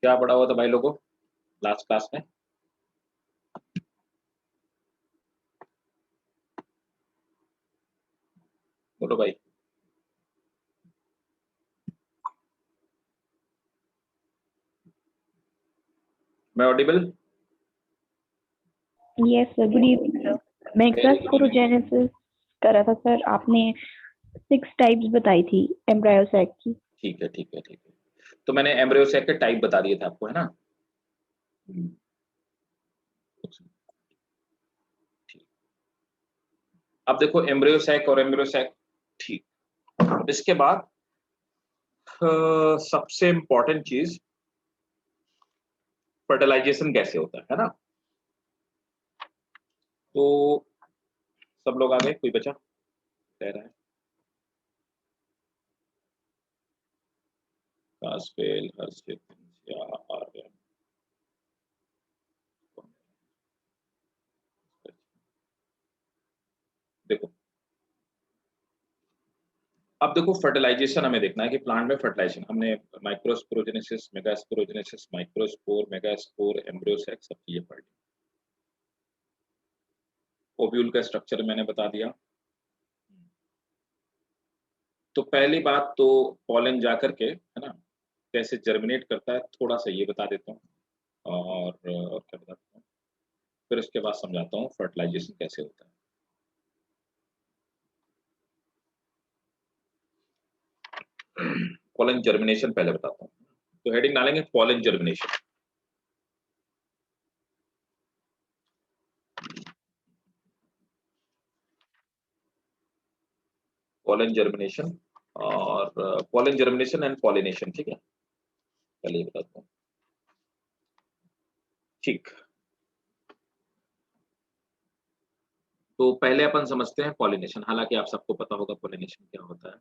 क्या पढ़ा हुआ था भाई लोगों लास्ट क्लास में? बोलो भाई। मैं audible? Yes sir, good evening sir. Macrosporogenesis करा था सर आपने। 6 टाइप्स बताई थी एम्ब्रायोसैक की। ठीक है ठीक है ठीक है। तो मैंने एम्ब्रियोसैक के टाइप बता दिए थे आपको, है ना? ठीक। अब देखो एम्ब्रियोसैक और एम्ब्रियोसैक, ठीक। इसके बाद सबसे इंपॉर्टेंट चीज फर्टिलाइजेशन कैसे होता है ना? तो सब लोग आ गए, कोई बचा रह रहा है? कास्पेल, हर्षित, या आर्यन। देखो, अब देखो फर्टिलाइजेशन हमें देखना है कि प्लांट में फर्टिलाइजेशन हमने microsporogenesis, megasporogenesis, microspore, megaspore, embryo sac सब चीजें पढ़ ली। ओव्यूल का स्ट्रक्चर मैंने बता दिया। तो पहली बात तो पॉलन जाकर के, है ना, कैसे जर्मिनेट करता है थोड़ा सा ये बता देता हूँ, और क्या बताता हूँ, फिर उसके बाद समझाता हूँ फर्टिलाइजेशन कैसे होता है। पॉलन जर्मिनेशन पहले बताता हूँ, तो हेडिंग डालेंगे पॉलन जर्मिनेशन। पॉलन जर्मिनेशन और पॉलन जर्मिनेशन एंड पॉलिनेशन, ठीक है, पहले ये बताता हूँ। ठीक, तो पहले अपन समझते हैं पॉलिनेशन, हालांकि आप सबको पता होगा पॉलिनेशन क्या होता है।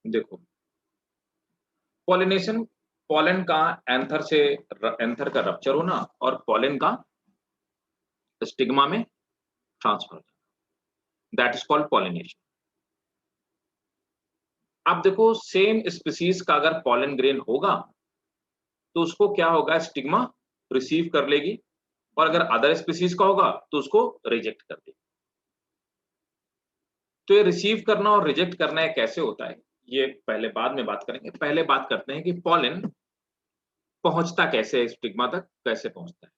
देखो, पॉलिनेशन, पॉलन का एंथर से, एंथर का रप्चर होना और पॉलन का स्टिग्मा में transfer, that is called pollination. अब देखो सेम स्पीसीज का अगर पॉलन ग्रेन होगा तो उसको क्या होगा, स्टिग्मा रिसीव कर लेगी, और अगर अदर स्पीसीज का होगा तो उसको रिजेक्ट कर देगी। तो ये रिसीव करना और रिजेक्ट करना ये कैसे होता है, ये पहले बाद में बात करेंगे। पहले बात करते हैं कि पॉलन पहुंचता कैसे है, स्टिग्मा तक कैसे पहुंचता है।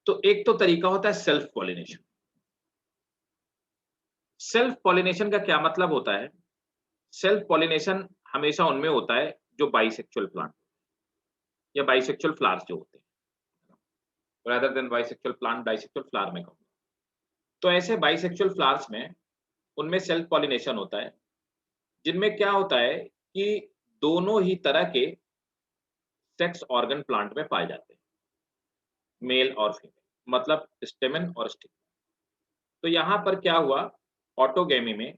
तो एक तो तरीका होता है सेल्फ पॉलिनेशन। सेल्फ पॉलिनेशन का क्या मतलब होता है? सेल्फ पॉलिनेशन हमेशा उनमें होता है जो बाइसेक्सुअल प्लांट या बाइसेक्सुअल फ्लावर्स जो होते हैं, rather than bisexual plant, bisexual flower में कहूंगा। तो ऐसे बाइसेक्सुअल फ्लावर्स में उनमें सेल्फ पॉलिनेशन होता है, जिनमें क्या होता है कि दोनों ही तरह के सेक्स ऑर्गन प्लांट में पाए जाते हैं, मेल और फीमेल, मतलब स्टेमन और स्टिक। तो यहां पर क्या हुआ, ऑटोगेमी में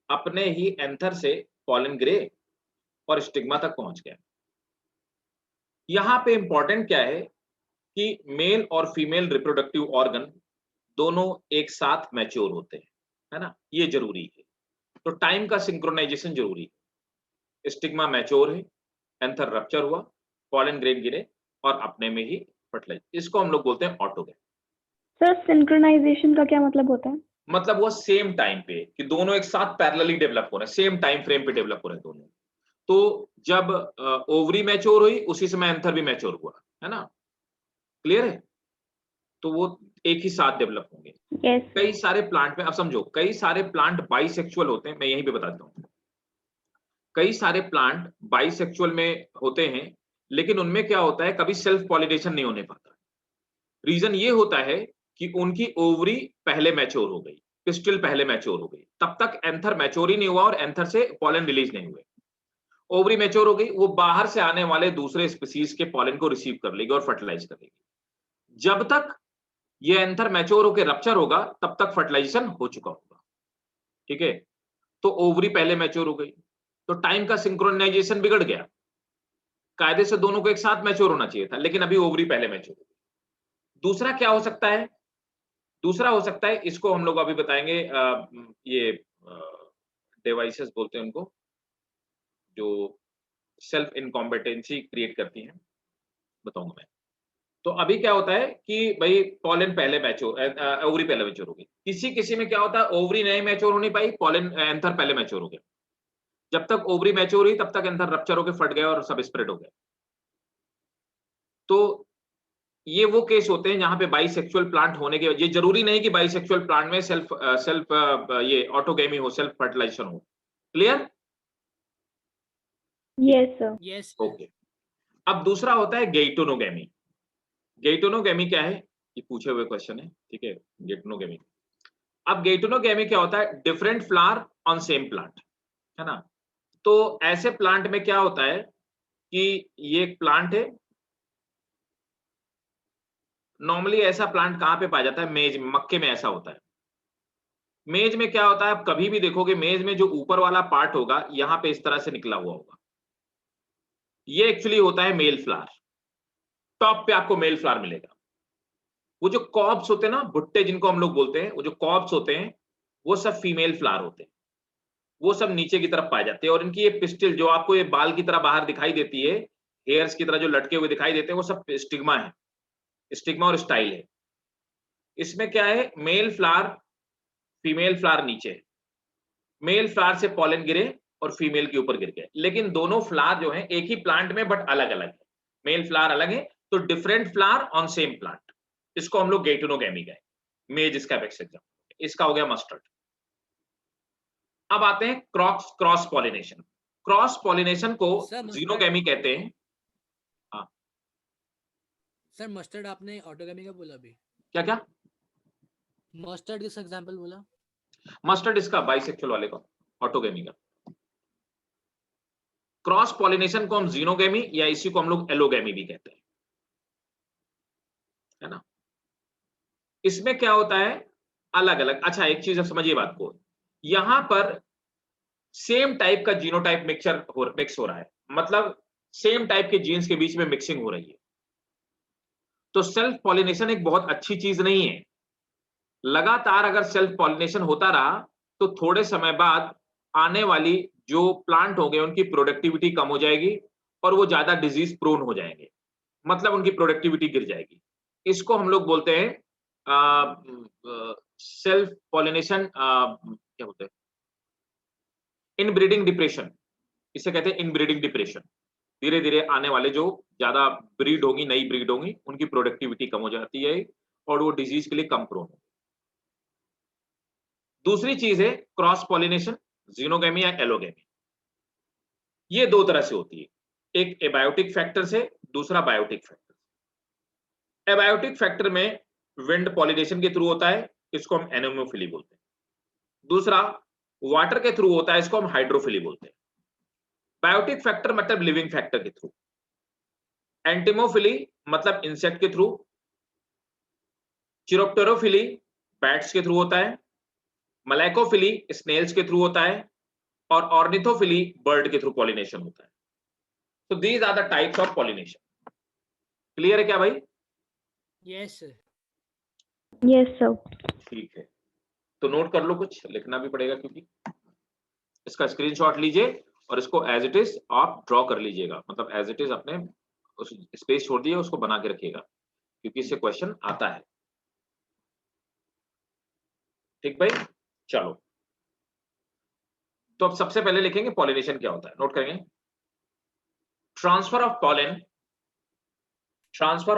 अपने ही एंथर से पॉलन ग्रे और स्टिग्मा तक पहुंच गया। यहां पे इंपॉर्टेंट क्या है कि मेल और फीमेल रिप्रोडक्टिव ऑर्गन दोनों एक साथ मैच्योर होते हैं, है ना, ये जरूरी है। तो टाइम का सिंक्रोनाइजेशन जरूरी है। स्टिग्मा मैच्योर है, एंथर रप्चर हुआ, पॉलन ग्रेन गिरे और अपने में ही फर्टिलाइज, इसको हम लोग बोलते हैं ऑटोगेमी। सर सिंक्रोनाइजेशन का क्या मतलब होता है? मतलब वो सेम टाइम पे कि दोनों एक साथ पैरेलली डेवलप हो रहे हैं, सेम टाइम फ्रेम पे डेवलप हो रहे हैं दोनों। तो जब ओवरी मैच्योर हुई उसी समय एंथर भी मैच्योर हुआ, है ना, क्लियर है? तो वो एक ही साथ डेवलप होंगे। यस। कई सारे प्लांट में, अब समझो, कई सारे प्लांट बाइसेक्सुअल होते हैं, मैं यहीं पे बताता हूँ। कई सारे प्लांट बाइसेक्सुअल में होते हैं, लेकिन उनमें क्या होता है, कभी सेल्फ पॉलिनेशन नहीं होने पाता। रीजन ये होता है कि उनकी ओवरी पहले मैच्योर हो गई, पिस्टिल पहले मैच्योर हो गई, तब तक एंथर मैच्योर ही नहीं हुआ और एंथर से पॉलन रिलीज नहीं हुए। ओवरी मैच्योर हो गई, वो बाहर से आने वाले दूसरे स्पीसीज के पॉलन को रिसीव कर लेगी और फर्टिलाइज कर लेगी। जब तक ये एंथर मैच्योर होकर रप्चर होगा तब तक फर्टिलाइजेशन हो चुका होगा। ठीक है, तो ओवरी पहले मैच्योर हो गई, तो टाइम का सिंक्रोनाइजेशन बिगड़ गया। कायदे से दोनों को एक साथ मैच्योर होना चाहिए था, लेकिन अभी ओवरी पहले मैच्योर हो गई। दूसरा क्या हो सकता है? दूसरा हो सकता है, इसको हम लोग अभी बताएंगे, ये डिवाइसेस बोलते हैं उनको, जो सेल्फ इनकॉम्पिटेंसी क्रिएट करती हैं, बताऊंगा मैं। तो अभी क्या होता है कि भाई पॉलन पहले मैच्योर, ओवरी पहले मैच्योर हो गई। किसी किसी में क्या होता है, ओवरी नहीं मैच्योर हो नहीं पाई, पॉलन एंथर पहले मैच्योर हो गया। जब तक ओवरी मैच्योर हुई तब तक एंथर रप्चर होकर फट गया और सब स्प्रेड हो गया। तो ये वो केस होते हैं जहां पे बाइसेक्सुअल प्लांट होने के, ये जरूरी नहीं कि बाइसेक्सुअल प्लांट में सेल्फ ये ऑटोगेमी हो, सेल्फ फर्टिलाइजेशन हो। Clear? Yes, sir. Yes okay. अब दूसरा होता है गेइटोनोगेमी। गेइटोनोगेमी क्या है, ये पूछे हुए क्वेश्चन है, ठीक है, गेइटोनोगेमी। अब गेइटोनोगेमी क्या होता है? Different flower on same plant, है ना। तो ऐसे प्लांट में क्या होता है कि ये एक प्लांट है, नॉर्मली ऐसा प्लांट कहां पे पाया जाता है? मेज, मक्के में ऐसा होता है। मेज में क्या होता है, आप कभी भी देखोगे मेज में जो ऊपर वाला पार्ट होगा यहां पे इस तरह से निकला हुआ होगा, ये एक्चुअली होता है मेल फ्लावर। टॉप पे आपको मेल फ्लावर मिलेगा। वो जो कॉर्प्स होते हैं ना, भुट्टे जिनको हम लोग बोलते हैं, वो जो कॉर्प्स होते हैं वो सब फीमेल फ्लावर होते हैं, वो सब नीचे की तरफ पाए जाते हैं। और इनकी ये पिस्टिल जो आपको ये बाल की तरह बाहर दिखाई देती है, हेयर्स की तरह जो लटके हुए दिखाई देते हैं, वो सब स्टिग्मा है, स्टिग्मा और स्टाइल है। इसमें क्या है, मेल फ्लावर, फीमेल फ्लावर नीचे है, मेल फ्लावर से पॉलन गिरे और फीमेल के ऊपर गिर गए, लेकिन दोनों फ्लावर जो हैं एक ही प्लांट में बट अलग अलग है। मेल फ्लावर अलग है, तो different flower on same plant, इसको हम लोग गेइटोनोगेमी कहें। मेज इसका बेस्ट एग्जांपल, इसका हो गया मस्टर्ड। अब आते हैं क्रॉस पॉलिनेशन। क्रॉस पॉलिनेशन को सर मस्टर्ड, जीनोगेमी कहते हैं। हाँ, सर मस्टर्ड आपने ऑटोगेमी का बोला अभी, क्या क्या? मस्टर्ड किस एग्जांपल बोला? मस्टर्ड इसका बाइसेक्सुअल वाले का, ऑटोगेमी का। क्रॉस पॉलिनेशन को हम जीनोगेमी या इसी को हम लोग एलोगेमी भी कहते हैं, है ना। इसमें क्या होता है, अलग अलग। अच्छा, एक चीज समझिए बात को, यहां पर सेम टाइप का जीनोटाइप मिक्स हो रहा है, मतलब सेम टाइप के जीन्स के बीच में मिक्सिंग हो रही है। तो सेल्फ पॉलिनेशन एक बहुत अच्छी चीज नहीं है। लगातार अगर सेल्फ पॉलिनेशन होता रहा तो थोड़े समय बाद आने वाली जो प्लांट होंगे उनकी प्रोडक्टिविटी कम हो जाएगी और वो ज्यादा डिजीज प्रोन हो जाएंगे, मतलब उनकी प्रोडक्टिविटी गिर जाएगी। इसको हम लोग बोलते हैं सेल्फ पॉलिनेशन, क्या बोलते हैं, इनब्रीडिंग डिप्रेशन। इसे कहते हैं इनब्रीडिंग डिप्रेशन। धीरे धीरे आने वाले जो ज्यादा ब्रीड होगी, नई ब्रीड होगी, उनकी प्रोडक्टिविटी कम हो जाती है और वो डिजीज के लिए कम प्रोन होगी। दूसरी चीज है क्रॉस पॉलिनेशन, जीनोगेमी या एलोगेमी। ये दो तरह से होती है, एक एबायोटिक फैक्टर से, दूसरा बायोटिक फैक्टर। एबायोटिक फैक्टर में विंड पॉलिनेशन के थ्रू होता है, इसको हम एनेमोफिली बोलते हैं। दूसरा वाटर के थ्रू होता है, इसको हम हाइड्रोफिली बोलते हैं। बायोटिक फैक्टर मतलब लिविंग फैक्टर के थ्रू, एंटिमोफिली मतलब इंसेक्ट के थ्रू, चिरोप्टेरोफिली बैट्स के थ्रू होता है, मलैकोफिली स्नेल्स के थ्रू होता है और ऑर्निथोफिली बर्ड के थ्रू पॉलिनेशन होता है। तो these are the types of pollination. Clear है क्या भाई? Yes sir. Yes, sir. ठीक है, तो नोट कर लो, कुछ लिखना भी पड़ेगा क्योंकि इसका स्क्रीनशॉट लीजिए और इसको एज इट इज आप ड्रॉ कर लीजिएगा, मतलब एज इट इज अपने उस स्पेस छोड़ दिए, उसको बना के रखिएगा क्योंकि इससे क्वेश्चन आता है। ठीक भाई, चलो तो अब सबसे पहले लिखेंगे पॉलिनेशन क्या होता है, नोट करेंगे। Transfer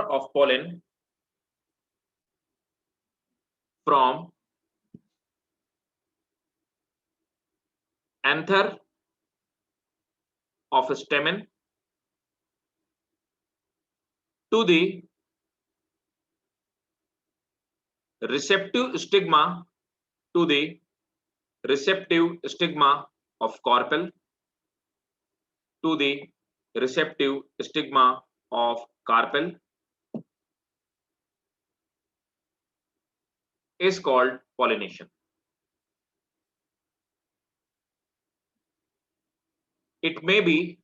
of pollen from anther of a stamen to the receptive stigma to the receptive stigma of carpel, to the receptive stigma of carpel is called pollination. It may be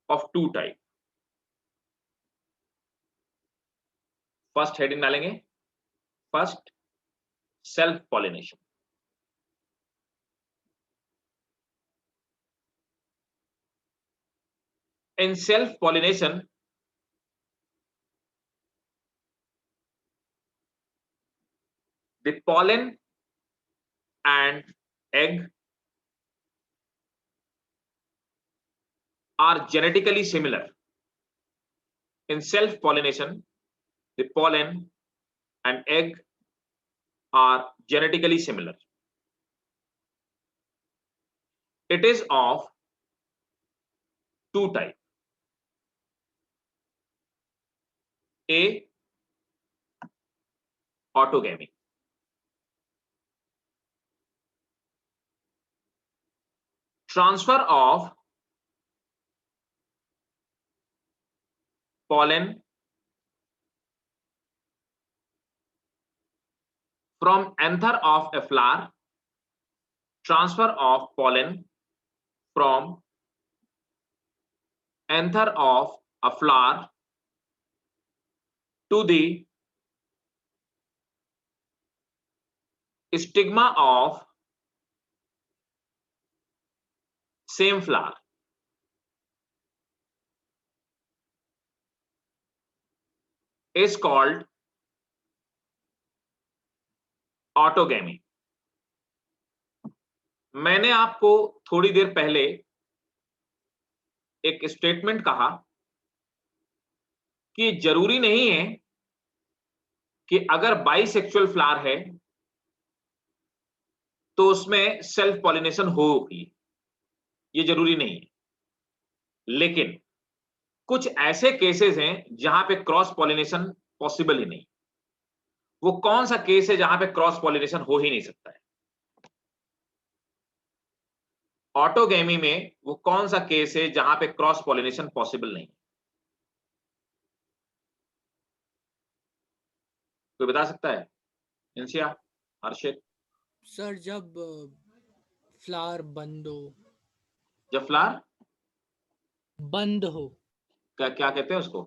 of two type. First heading डालेंगे, first self pollination. In self pollination, the pollen and egg are genetically similar. In self pollination, the pollen and egg are genetically similar. It is of two types. A, autogamy. Transfer of pollen from anther of a flower, transfer of pollen from anther of a flower to the stigma of same flower is called autogamy. मैंने आपको थोड़ी देर पहले एक statement कहा कि जरूरी नहीं है कि अगर बाइसेक्सुअल फ्लावर है तो उसमें सेल्फ पॉलिनेशन होगी, ये जरूरी नहीं है. लेकिन कुछ ऐसे केसेस हैं जहां पे क्रॉस पॉलिनेशन पॉसिबल ही नहीं. वो कौन सा केस है जहां पे क्रॉस पॉलिनेशन हो ही नहीं सकता है? ऑटोगैमी में वो कौन सा केस है जहां पे क्रॉस पॉलिनेशन पॉसिबल नहीं? कोई बता सकता है? इंसिया, हर्षित. सर जब फ्लावर बंद हो. जब फ्लावर बंद हो. क्या क्या कहते हैं उसको?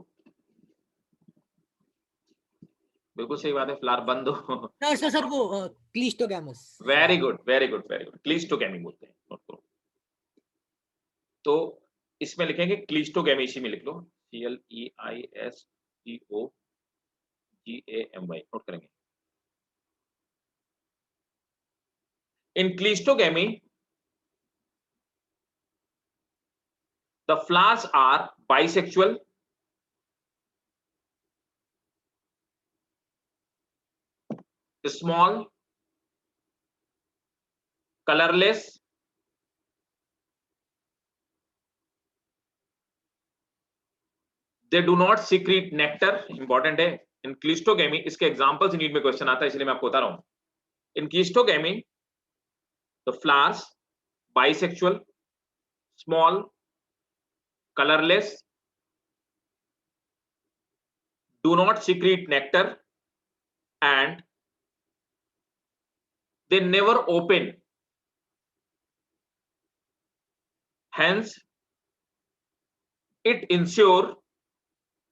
बिल्कुल सही बात है, फ्लावर बंद हो. सर वो cleistogamous. Very good, very good, very good. Cleistogamy बोलते हैं. नोट करो. तो इसमें लिखेंगे क्लीस्टोगैमी, इसी में लिख लो, CLEISTOGAMY. नोट करेंगे. In cleistogamy, the flowers are bisexual, small, colorless, they do not secrete nectar. Important है. In cleistogamy, इसके examples नीड में क्वेश्चन आता है, इसलिए मैं आपको बता रहा हूं. In cleistogamy, the flowers bisexual, small, colorless, do not secrete nectar, and they never open. Hence, it ensure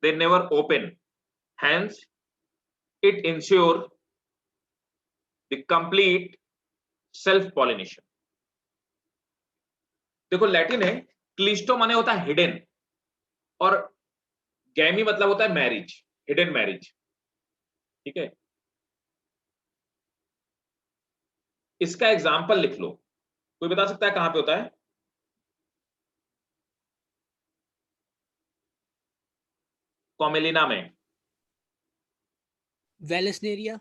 they never open. Hence, it ensure the complete self pollination. देखो लैटिन है, क्लिस्टो माने होता है हिडन, और गैमी मतलब होता है मैरिज, हिडन मैरिज. ठीक है. इसका एग्जांपल लिख लो. कोई बता सकता है कहां पे होता है? कॉमेलिना में. वेलेस्नेरिया.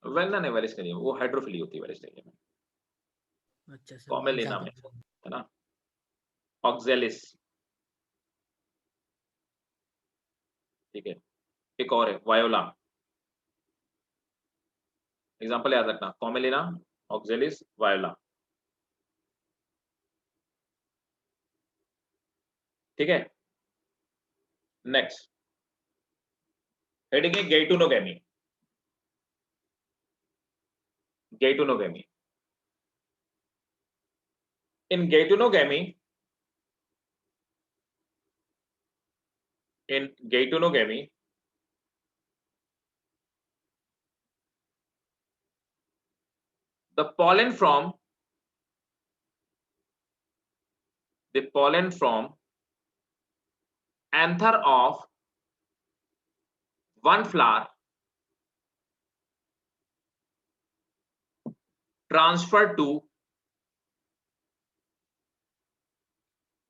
वेलना नहीं, वेलेस्नेरिया वो हाइड्रोफिली होती है वेलेस्नेरिया में. अच्छा सर. कॉमेलिना में है ना. ऑक्जेलिस. ठीक है. एक और है वायोला. एग्जाम्पल याद रखना, कॉमेलिना, ऑक्जेलिस, वायोला। ठीक है, नेक्स्ट हेडिंग है गेटोनोगेमी। गेटोनोगेमी, इन गेटोनोगेमी, in Gaetonogamy, the pollen from anther of one flower transferred to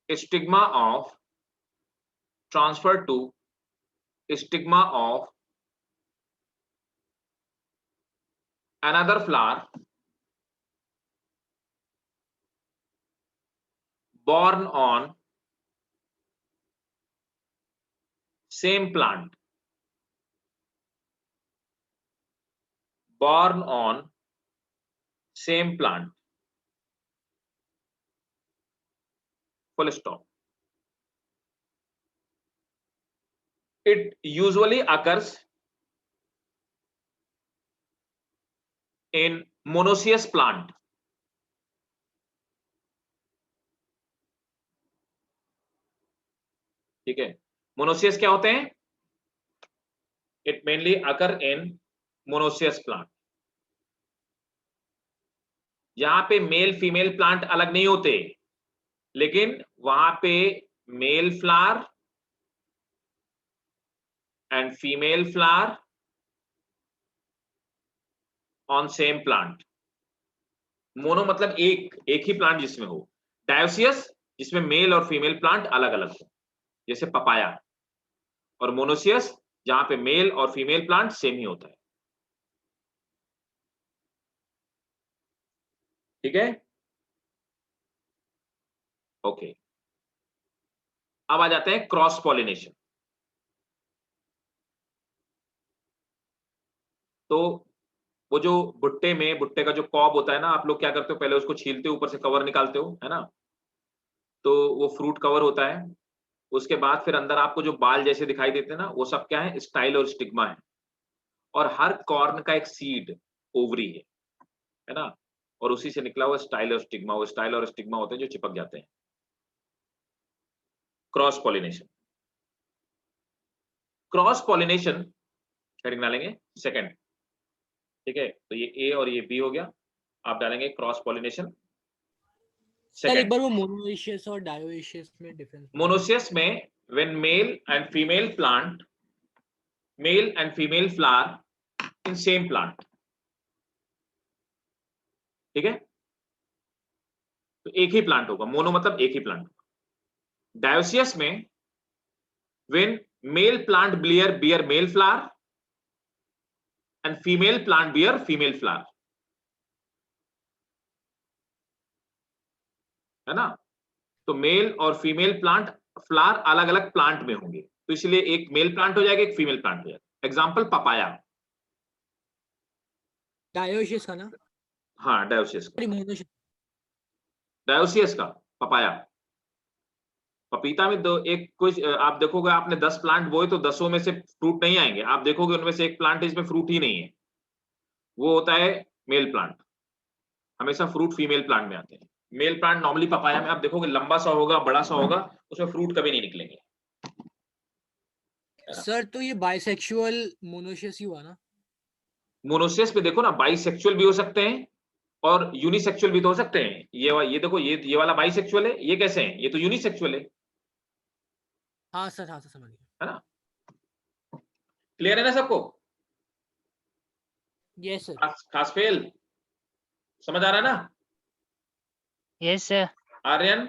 stigma of another flower born on same plant, born on same plant, full stop. It usually occurs in monoecious plant. ठीक है, monoecious क्या होते हैं? It mainly occur in monoecious plant. यहां पे male female plant अलग नहीं होते, लेकिन वहां पे male flower and female flower on same plant. Mono मतलब एक ही प्लांट जिसमें हो, डायोसियस जिसमें मेल और फीमेल प्लांट अलग अलग हो, जैसे पपाया, और मोनोसियस जहां पे मेल और फीमेल प्लांट सेम ही होता है। ठीक है, ओके। अब आ जाते हैं क्रॉस पॉलिनेशन। तो वो जो भुट्टे का जो कॉब होता है ना, आप लोग क्या करते हो, पहले उसको छीलते हो, ऊपर से कवर निकालते हो, है ना? तो वो फ्रूट कवर होता है। उसके बाद फिर अंदर आपको जो बाल जैसे दिखाई देते हैं ना, वो सब क्या है? स्टाइल और स्टिग्मा है। और हर कॉर्न का एक सीड ओवरी है ना? और उसी से निकला हुआ स्टाइल और स्टिग्मा, वो स्टाइल और स्टिग्मा होते हैं जो चिपक जाते हैं। Cross pollination, cross pollination heading डालेंगे सेकंड। ठीक है, तो ये ए और ये बी हो गया, आप डालेंगे क्रॉस पॉलिनेशन सर एक सेकंड। बार वो मोनोइशियस और डायोइशियस में डिफरेंस। मोनोसियस में when male and female plant, male and female flower in same plant, ठीक है, तो एक ही प्लांट होगा। मोनो मतलब एक ही प्लांट। डायोसियस में when male plant bear male flower and female plant bear female flower, है ना? तो मेल और फीमेल प्लांट फ्लावर अलग अलग प्लांट में होंगे, तो इसलिए एक मेल प्लांट हो जाएगा, एक फीमेल प्लांट हो जाएगा। Example papaya. डायोइशियस का ना? हाँ, डायोसियस का, मोनोइशियस। डायोसियस का पपाया। पपीता में दो एक कुछ आप देखोगे, आपने 10 प्लांट बोए तो 10 में से फ्रूट नहीं आएंगे। आप देखोगे उनमें से एक प्लांट है जिसमें फ्रूट ही नहीं है, वो होता है मेल प्लांट। हमेशा फ्रूट फीमेल प्लांट में आते हैं। मेल प्लांट नॉर्मली पपाया में आप देखोगे लंबा सा होगा, बड़ा सा होगा, उसमें फ्रूट कभी नहीं निकलेंगे। सर तो ये बाइसेक्सुअल मोनोइशियस ही हुआ ना? मोनोसियस पे देखो ना, बाइसेक्सुअल भी हो सकते हैं और यूनिसेक्सुअल भी तो हो सकते हैं। ये देखो, ये वाला बाइसेक्सुअल है, ये कैसे है? ये तो यूनिसेक्सुअल है हाँ सर समझ गया। है ना? क्लियर है ना सबको? Yes sir. खास फेल समझ आ रहा है ना? Yes sir. Aryan,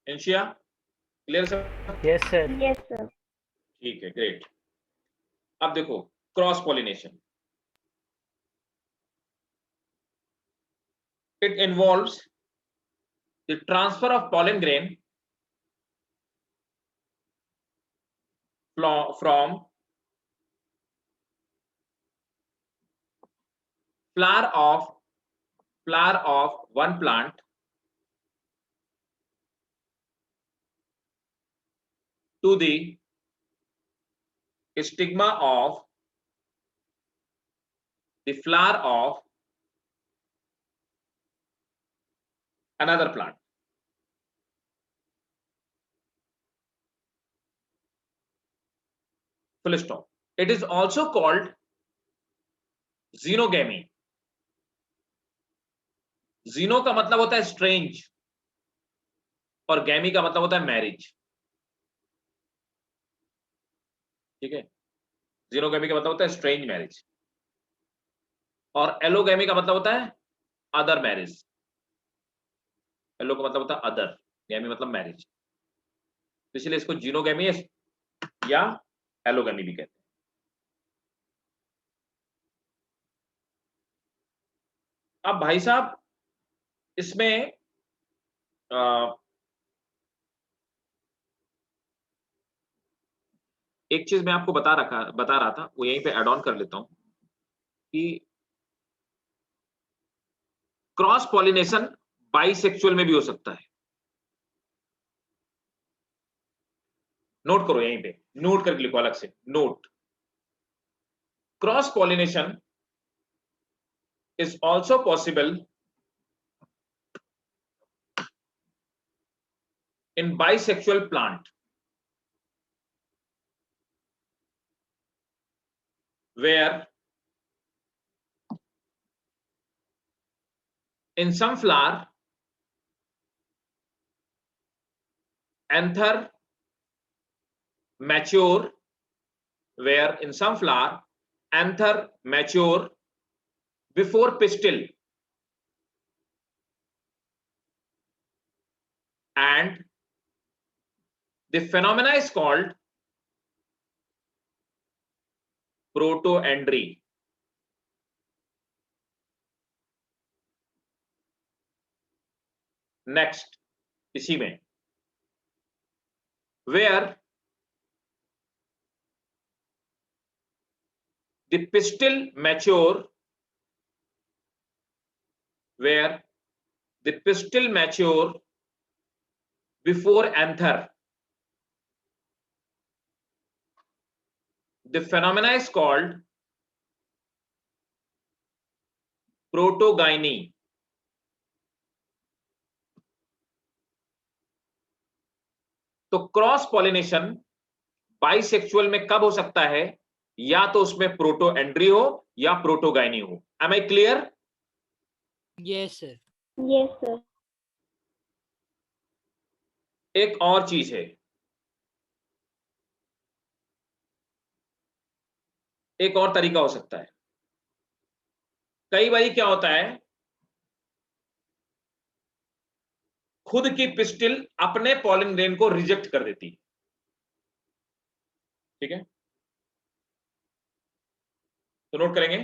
Inshia, clear सब? Yes sir. Yes, sir. ठीक है, ग्रेट। अब देखो cross pollination, it involves the transfer of pollen grain from flower of one plant to the stigma of the flower of another plant. Full stop. It is also called xenogamy. xeno का मतलब होता है strange और गैमी का मतलब होता है marriage. ठीक है, xenogamy का मतलब होता है स्ट्रेंज मैरिज और एलोगैमी का मतलब होता है अदर मैरिज। एलो का मतलब होता है अदर, गैमी मतलब मैरिज, तो इसलिए इसको जीनोगैमी या एलोगैमी भी कहते हैं। अब भाई साहब इसमें एक चीज मैं आपको बता रहा था, वो यहीं पे ऐड ऑन कर लेता हूं कि क्रॉस पॉलिनेशन बाइसेक्सुअल में भी हो सकता है। नोट करो, यहीं पे नोट करके लिखो अलग से, note. Cross pollination is also possible in bisexual plant where in some flower anther mature, where in some flower anther mature before pistil and the phenomena is called protoandry. Next, इसी में where the pistil mature, where the pistil mature before anther. The phenomena is called protogyny. तो cross pollination bisexual में कब हो सकता है? या तो उसमें प्रोटोएंड्री हो या प्रोटोगाइनी हो। Am I clear? Yes sir. Yes sir. एक और चीज है, एक और तरीका हो सकता है। कई बार क्या होता है, खुद की पिस्टिल अपने पॉलिन ग्रेन को रिजेक्ट कर देती है। ठीक है, तो नोट करेंगे,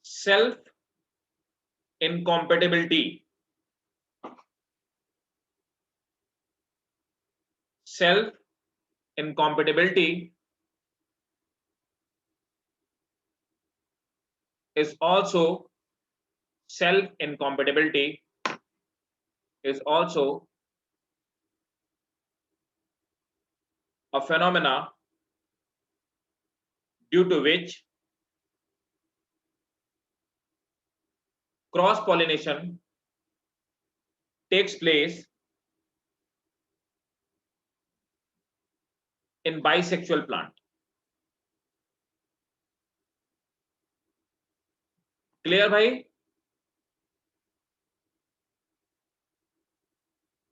self incompatibility, self incompatibility is also self-incompatibility is also a phenomena due to which cross pollination takes place in bisexual plant. Clear भाई?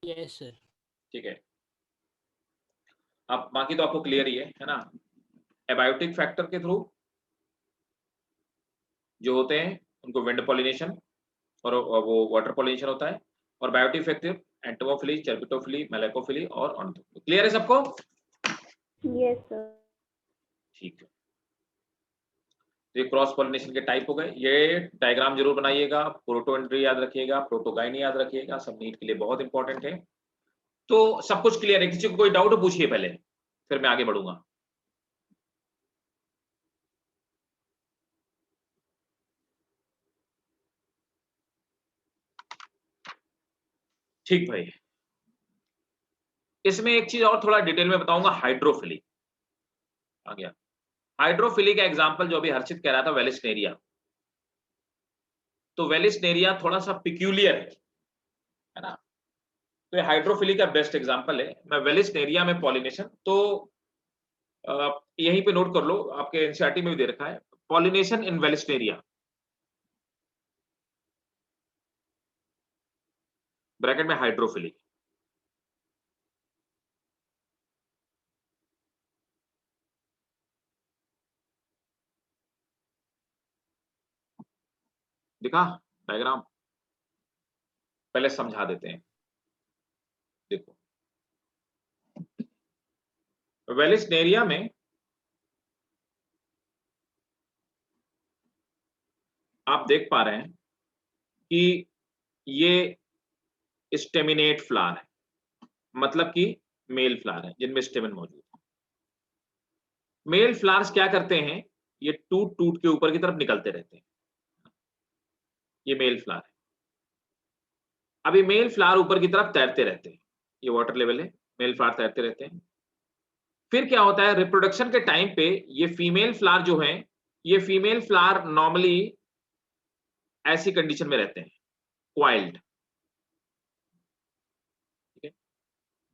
Yes sir. ठीक है, अब बाकी तो आपको क्लियर ही है ना। एबायोटिक फैक्टर के थ्रू जो होते हैं उनको विंड पॉलिनेशन और वो वाटर पॉलिनेशन होता है, और बायोटिक फैक्टर एंटोमोफिली, चर्बिटोफिली, मेलेकोफिली और ऑर्निथोफिली। क्लियर है सबको? Yes sir. ठीक है, ये क्रॉस पॉलिनेशन के टाइप हो गए। ये डायग्राम जरूर बनाइएगा, प्रोटोएंड्री याद रखिएगा, प्रोटोगाइनी याद रखिएगा, सब नीट के लिए बहुत इंपॉर्टेंट है। तो सब कुछ क्लियर है? किसी को कोई डाउट पूछिए पहले, फिर मैं आगे बढ़ूंगा। ठीक भाई, इसमें एक चीज और थोड़ा डिटेल में बताऊंगा, हाइड्रोफिली आ गया। हाइड्रोफिली का एग्जांपल जो अभी हर्षित कह रहा था, वेलिस्नेरिया। तो वेलिस्नेरिया थोड़ा सा पिक्यूलियर है ना, तो ये हाइड्रोफिली का बेस्ट एग्जांपल है। मैं वेलिस्नेरिया में पॉलिनेशन, तो यहीं पे नोट कर लो, आपके एनसीईआरटी में भी दे रखा है, पॉलिनेशन इन वेलिस्नेरिया, ब्रैकेट में हाइड्रोफिली। दिखा डायग्राम, पहले समझा देते हैं। देखो वेलिस्नेरिया में आप देख पा रहे हैं कि ये स्टेमिनेट फ्लावर है, मतलब कि मेल फ्लावर है जिनमें स्टेमन मौजूद है। मेल फ्लावर्स क्या करते हैं, ये टूट टूट के ऊपर की तरफ निकलते रहते हैं, ये मेल फ्लावर है। अभी मेल फ्लावर ऊपर की तरफ तैरते रहते हैं, ये वाटर लेवल है, मेल फ्लावर तैरते रहते हैं। फिर क्या होता है, रिप्रोडक्शन के टाइम पे ये फीमेल फ्लावर जो है, ये फीमेल फ्लावर नॉर्मली ऐसी कंडीशन में रहते हैं, क्वाइल्ड, ठीक है,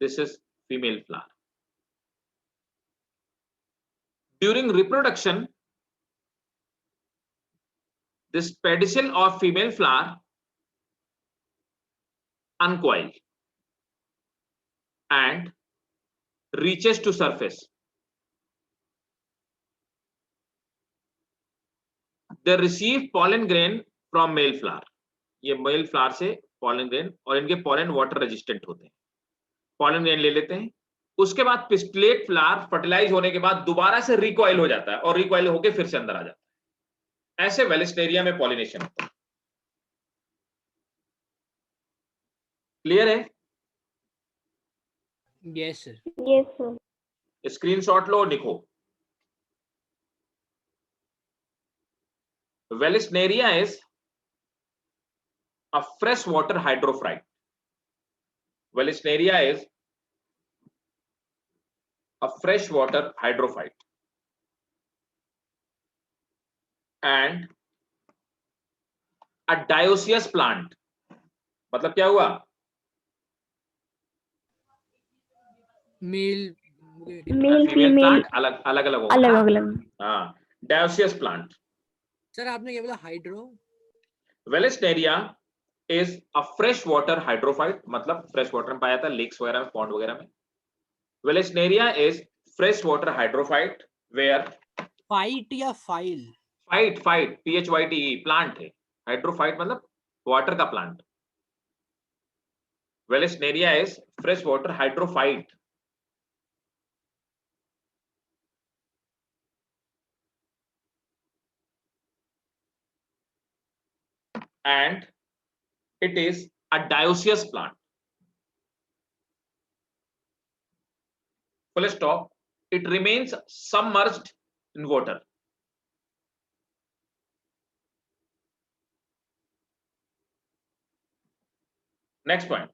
this is female flower. During reproduction this pedicel of female flower uncoil and reaches to surface. They receive pollen grain from male flower. ये मेल फ्लावर से pollen grain, और इनके pollen water resistant होते हैं, pollen grain ले लेते हैं। उसके बाद पिस्टलेट फ्लावर फर्टिलाइज होने के बाद दोबारा से रिकॉइल हो जाता है और रिकॉइल होके फिर से अंदर आ जाता है। ऐसे वेलिस्नेरिया में पॉलिनेशन होता है। क्लियर है? Yes sir. Yes, sir. Screenshot लो, लिखो। Vallisneria is a freshwater hydrophyte. Vallisneria is a freshwater hydrophyte and a dioecious plant. मतलब क्या हुआ, male Male, female female, plant अलग अलग अलग होगा, अलग अलग. हाँ, dioecious plant. सर आपने क्या बोला, hydro? Vallisneria is a freshwater hydrophyte, मतलब फ्रेश वाटर में पाया जाता है, लेक्स वगैरह में, पॉन्ड वगैरह में। Vallisneria is freshwater hydrophyte where phyte या file? Phyte, phyte, PHYTE, plant है। हाइड्रोफाइट मतलब वाटर का plant. Vallisneria is freshwater hydrophyte. And it is a dioecious plant. Full stop. It remains submerged in water. Next point.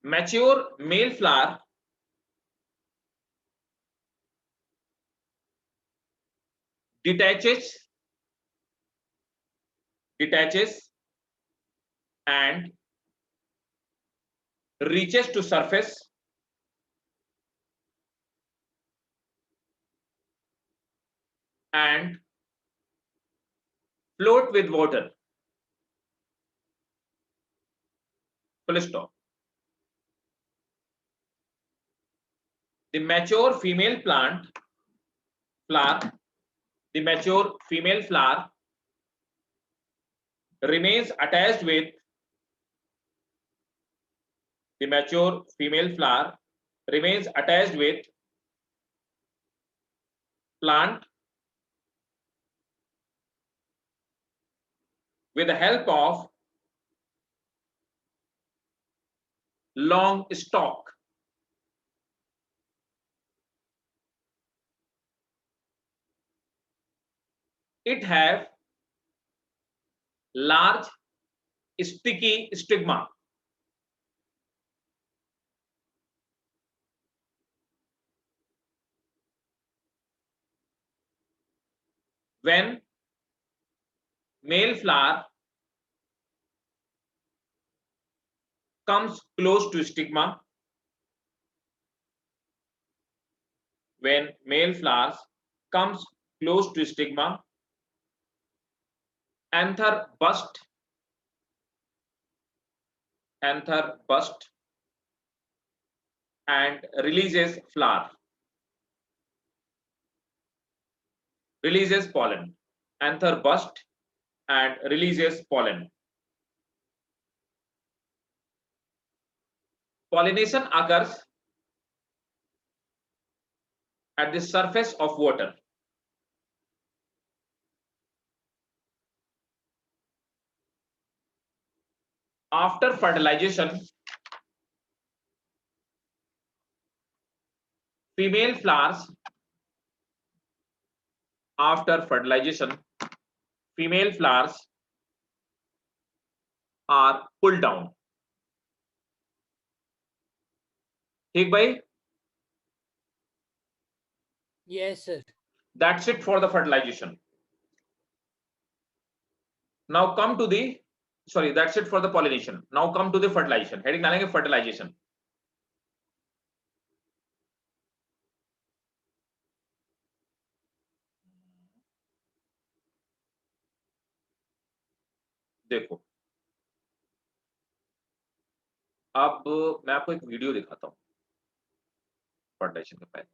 Mature male flower detaches and reaches to surface and float with water. Full stop. The mature female flower, the mature female flower remains attached with the mature female flower remains attached with plant with the help of long stalk. It have large sticky stigma. when male flower comes close to stigma, when male flowers comes close to stigma, anther bust and releases flower, releases pollen. Anther bust and releases pollen. Pollination occurs at the surface of water. After fertilization, female flowers, after fertilization, female flowers are pulled down. ठीक भाई? Yes, sir. That's it for the fertilization. Now come to the, sorry, that's it for the pollination. Now come to the fertilization. Heading डालेंगे fertilization. देखो, अब मैं आपको एक video दिखाता हूँ फर्टिलाइजेशन के पहले.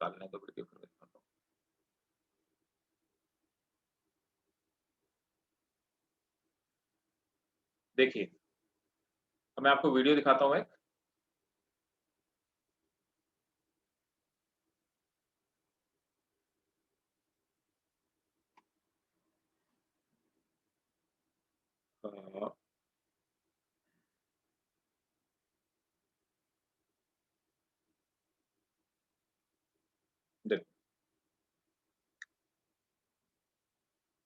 निकालने का वीडियो फिर दिखाता हूँ. देखिए, अब मैं आपको वीडियो दिखाता हूँ एक. देखो,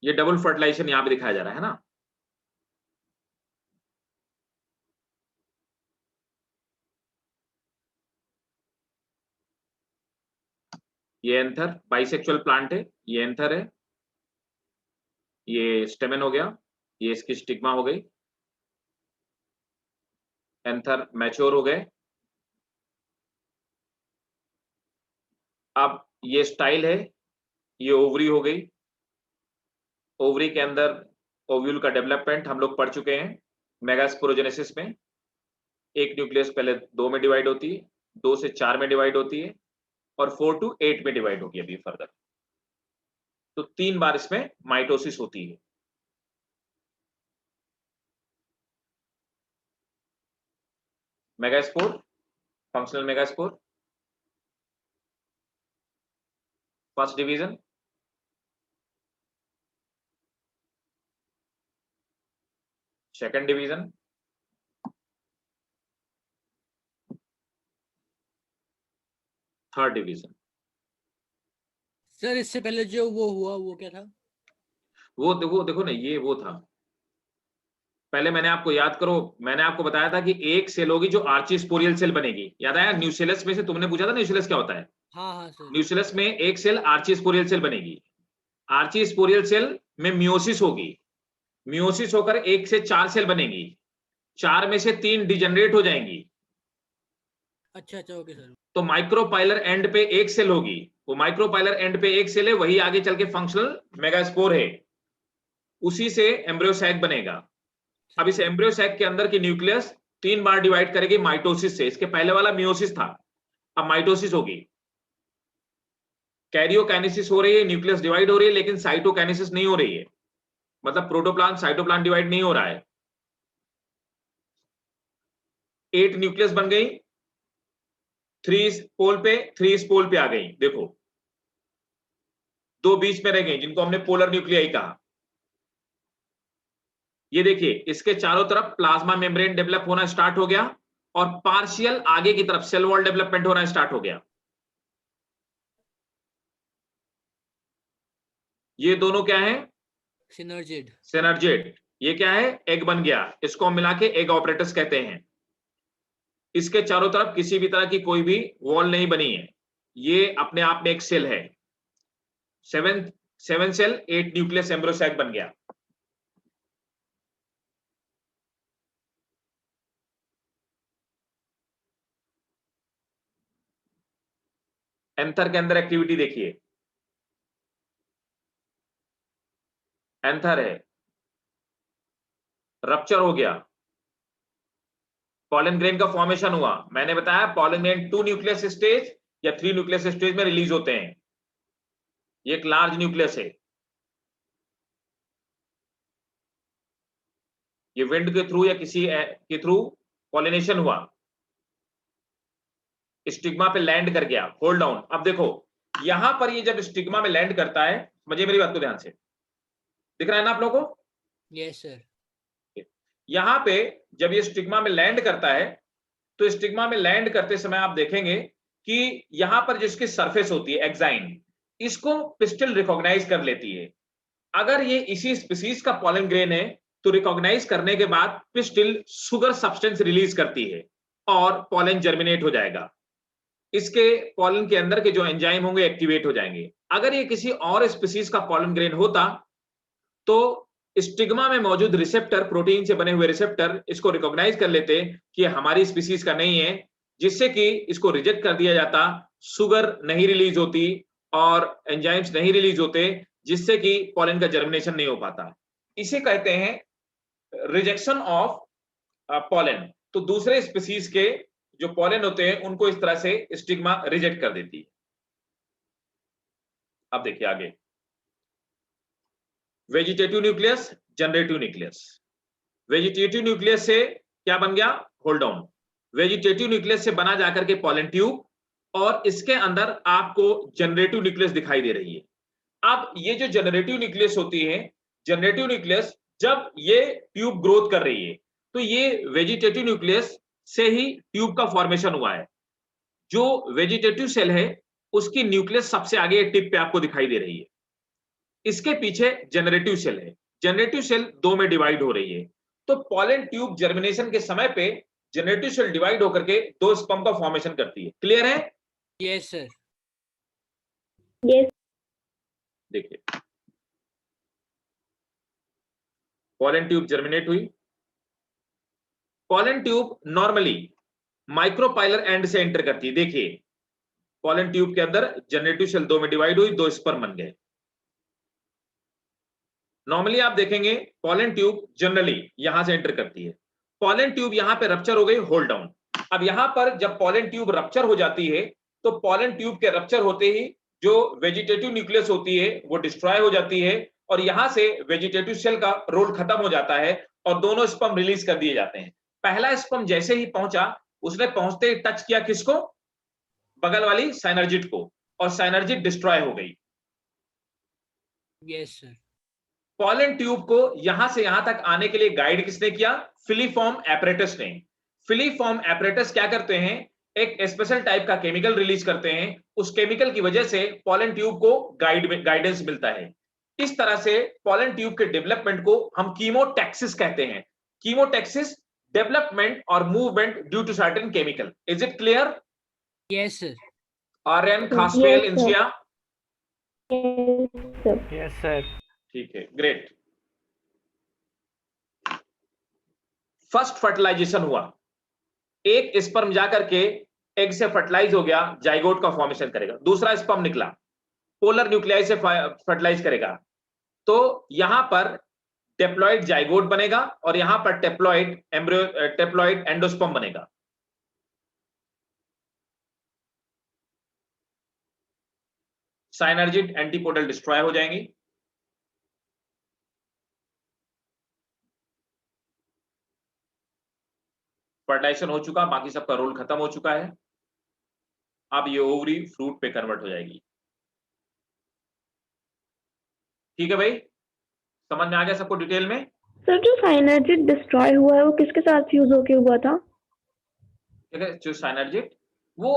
ये डबल फर्टिलाइजेशन यहाँ पे दिखाया जा रहा है ना. ये एंथर बाइसेक्सुअल प्लांट है, ये एंथर है, ये स्टेमन हो गया, ये इसकी स्टिग्मा हो गई. एंथर मैच्योर हो गए. अब ये स्टाइल है, ये ओवरी हो गई. ओवरी के अंदर ओव्यूल का डेवलपमेंट हम लोग पढ़ चुके हैं मेगास्पोरोजेनेसिस में. एक न्यूक्लियस पहले 2 में डिवाइड होती है, 2 से 4 में डिवाइड होती है और 4 to 8 में डिवाइड होगी अभी फर्दर. तो 3 बार इसमें माइटोसिस होती है. Megaspore, functional megaspore, first division, second division, third division. Sir इससे पहले जो वो हुआ वो क्या था? वो देखो ना, ये वो था. पहले मैंने आपको याद करो, मैंने आपको बताया था कि एक सेल होगी जो आर्चीस्पोरियल सेल बनेगी. याद आया? न्यूसेलस में से तुमने पूछा था न्यूसेलस क्या होता है. हाँ सर. न्यूसेलस में एक सेल आर्चीस्पोरियल सेल बनेगी. आर्चीस्पोरियल सेल में मियोसिस होगी. मियोसिस होकर 1 से 4 सेल बनेगी. 4 में से 3 डिजेनरेट हो जाएंगी. अच्छा ओके सर. तो माइक्रोपाइलर एंड पे एक सेल होगी. वो माइक्रोपाइलर एंड पे एक सेल है, वही आगे चल के फंक्शनल मेगास्पोर है. उसी से एम्ब्रियोसैक बनेगा. अब इस एम्ब्रियोसैक के अंदर की न्यूक्लियस 3 बार डिवाइड करेगी माइटोसिस से. इसके पहले वाला मियोसिस था, अब माइटोसिस होगी. कैरियोकाइनेसिस हो रही है, न्यूक्लियस डिवाइड हो रही है, लेकिन साइटोकाइनेसिस नहीं हो रही है. मतलब प्रोटोप्लाज्म साइटोप्लाज्म डिवाइड नहीं हो रहा है. 8 न्यूक्लियस बन गई, 3 इस पोल पे 3 इस पोल पे आ गई. देखो दो बीच में रह गए जिनको हमने पोलर न्यूक्लियाई कहा। ये देखिए इसके चारों तरफ प्लाज्मा मेम्ब्रेन डेवलप होना स्टार्ट हो गया और पार्शियल आगे की तरफ सेल वॉल डेवलपमेंट होना स्टार्ट हो गया। ये दोनों क्या है? सिनर्जिड। सिनर्जिड। ये क्या है? एग बन गया, इसको हम मिला के एग ऑपरेटस कहते हैं। इसके चारों तरफ किसी भी तरह की कोई भी वॉल नहीं बनी है, ये अपने आप में एक सेल है। सेवन सेल 8 न्यूक्लियस एम्ब्रोसैक बन गया। एंथर के अंदर एक्टिविटी देखिए, एंथर है, रप्चर हो गया, पॉलन ग्रेन का फॉर्मेशन हुआ। मैंने बताया पॉलन ग्रेन 2 न्यूक्लियस स्टेज या 3 न्यूक्लियस स्टेज में रिलीज होते हैं। ये एक लार्ज न्यूक्लियस है, ये विंड के थ्रू या किसी के थ्रू पॉलिनेशन हुआ, स्टिग्मा पे लैंड कर गया, होल्ड डाउन। अब देखो यहां पर ये जब स्टिग्मा में लैंड करता है, समझिए मेरी बात को ध्यान से, दिख रहा है ना आप लोगों को? Yes sir. यहां पे जब ये स्टिग्मा में लैंड करता है तो स्टिग्मा में लैंड करते समय आप देखेंगे कि यहां पर जिसकी सरफेस होती है एक्साइन, इसको पिस्टिल रिकॉग्नाइज कर लेती है। अगर ये इसी स्पीसीज का पॉलन ग्रेन है तो रिकॉग्नाइज करने के बाद पिस्टिल शुगर सब्सटेंस रिलीज करती है और पॉलन जर्मिनेट हो जाएगा। इसके पॉलन के अंदर के जो एंजाइम होंगे एक्टिवेट हो जाएंगे। अगर ये किसी और स्पीसीज का पॉलन ग्रेन होता तो स्टिग्मा में मौजूद रिसेप्टर, प्रोटीन से बने हुए रिसेप्टर, इसको रिकॉग्नाइज कर लेते कि हमारी स्पीसीज का नहीं है, जिससे कि इसको रिजेक्ट कर दिया जाता, शुगर नहीं रिलीज होती और एंजाइम्स नहीं रिलीज होते, जिससे कि पॉलन का जर्मिनेशन नहीं हो पाता। इसे कहते हैं रिजेक्शन ऑफ पॉलन। तो दूसरे स्पीसीज के जो पॉलन होते हैं उनको इस तरह से स्टिग्मा रिजेक्ट कर देती है। अब देखिए आगे, vegetative nucleus, generative nucleus. Vegetative nucleus से क्या बन गया? Hold on. वेजिटेटिव न्यूक्लियस से बना जाकर के पॉलन ट्यूब, और इसके अंदर आपको जनरेटिव न्यूक्लियस दिखाई दे रही है। अब ये जो जनरेटिव न्यूक्लियस होती है, जनरेटिव न्यूक्लियस जब ये ट्यूब ग्रोथ कर रही है तो ये वेजिटेटिव न्यूक्लियस से ही ट्यूब का फॉर्मेशन हुआ है। जो वेजिटेटिव सेल है उसकी न्यूक्लियस सबसे आगे टिप पे आपको दिखाई दे रही है। इसके पीछे जनरेटिव सेल है, जनरेटिव सेल दो में डिवाइड हो रही है। तो पॉलन ट्यूब जर्मिनेशन के समय पे जनरेटिव सेल डिवाइड होकर के दो स्पर्म का फॉर्मेशन करती है। क्लियर है? Yes sir. यस। देखिए पॉलन ट्यूब जर्मिनेट हुई। Pollen tube normally micropylar and से एंटर करती है। देखिए पॉलन ट्यूब के अंदर जनरेटिव सेल दो में डिवाइड हुई, दो स्पर्म बन गए। नॉर्मली आप देखेंगे पॉलन ट्यूब जनरली यहां से एंटर करती है, पॉलन ट्यूब यहां पे रप्चर हो गई, होल्ड डाउन। अब यहां पर जब पॉलन ट्यूब रप्चर हो जाती है तो पॉलन ट्यूब के रप्चर होते ही जो वेजिटेटिव न्यूक्लियस होती है वो डिस्ट्रॉय हो जाती है और यहां से वेजिटेटिव सेल का रोल खत्म हो जाता है और दोनों स्पर्म रिलीज कर दिए जाते हैं। पहला स्पर्म जैसे ही पहुंचा, उसने पहुंचते ही टच किया किसको? बगल वाली साइनर्जिड को, और साइनर्जिड डिस्ट्रॉय हो गई। Yes sir. पॉलन ट्यूब को यहां से यहां तक आने के लिए गाइड किसने किया? फिलीफॉर्म एपरेटस ने। फिलीफॉर्म एपरेटस क्या करते हैं? एक स्पेशल टाइप का केमिकल रिलीज करते हैं, उस केमिकल की वजह से पॉलन ट्यूब को गाइडेंस मिलता है। इस तरह से पॉलन ट्यूब के डेवलपमेंट को हम कीमोटैक्सिस कहते हैं। कीमोटैक्सिस, डेवलपमेंट और movement due to certain chemical. Is it clear? Yes sir. Aryan, खासपेल, Yes, sir. Insia? Yes, sir. Yes sir. ठीक है, ग्रेट। फर्स्ट फर्टिलाइजेशन हुआ, एक स्पर्म जाकर के एग से फर्टिलाइज हो गया, जाइगोट का फॉर्मेशन करेगा। दूसरा स्पर्म निकला, पोलर न्यूक्लियाई से फर्टिलाइज करेगा, तो यहां पर टेप्लॉइड जाइगोट बनेगा और यहां पर टेप्लॉइड एंडोस्पर्म बनेगा। साइनर्जिड एंटीपोडल डिस्ट्रॉय हो जाएंगी। फर्टिलाइजेशन हो चुका, बाकी सबका रोल खत्म हो चुका है। अब ये ओवरी फ्रूट पे कन्वर्ट हो जाएगी। ठीक है भाई, समझ में आ गया सबको डिटेल में? सर जो साइनर्जिड डिस्ट्रॉय हुआ है वो किसके साथ फ्यूज होके हुआ था? ठीक है, जो साइनर्जिड वो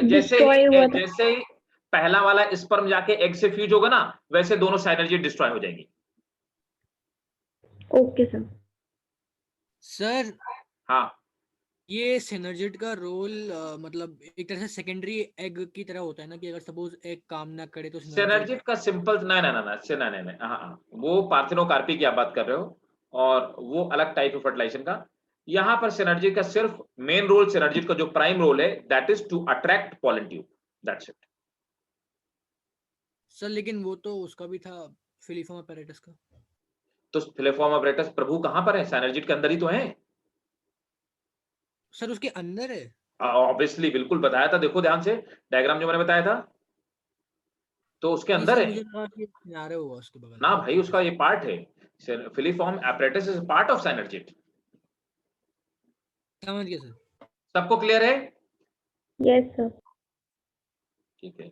डिस्ट्रॉय हुआ था। जैसे ही पहला वाला स्पर्म जाके एग से फ्यूज होगा ना, वैसे दोनों साइनर्जिड डिस्ट्रॉय हो जाएंगी। Okay sir. सर हाँ, ये सिनर्जिड का रोल मतलब एक तरह से सेकेंडरी एग की तरह होता है ना, कि अगर सपोज एग काम ना करे तो सिनर्जिड। सिनर्जिड का सिंपल नहीं नहीं नहीं नहीं नहीं, हाँ, वो पार्थेनोकार्पी की आप बात कर रहे हो, और वो अलग टाइप ऑफ फर्टिलाइजेशन का। यहाँ पर सिनर्जिड का सिर्फ मेन रोल, सिनर्जिड का जो प्राइम रोल है, that is to attract pollen tube, that's it. Sir लेकिन वो तो उसका भी था, फिलीफॉर्म अपैरेटस का। तो फिलिफॉर्म अपैरेटस प्रभु कहाँ पर है? सिनर्जिड के अंदर ही तो है। सर उसके अंदर है? ऑब्वियसली, बिल्कुल बताया था, देखो ध्यान से डायग्राम जो मैंने बताया था, तो उसके नहीं अंदर सर, है मुझे लगा कि किनारे हुआ उसके बगल ना में। भाई, उसका ये पार्ट है। Filiform apparatus is part of synergid. समझ गया सर। सबको क्लियर है? Yes sir. ठीक है,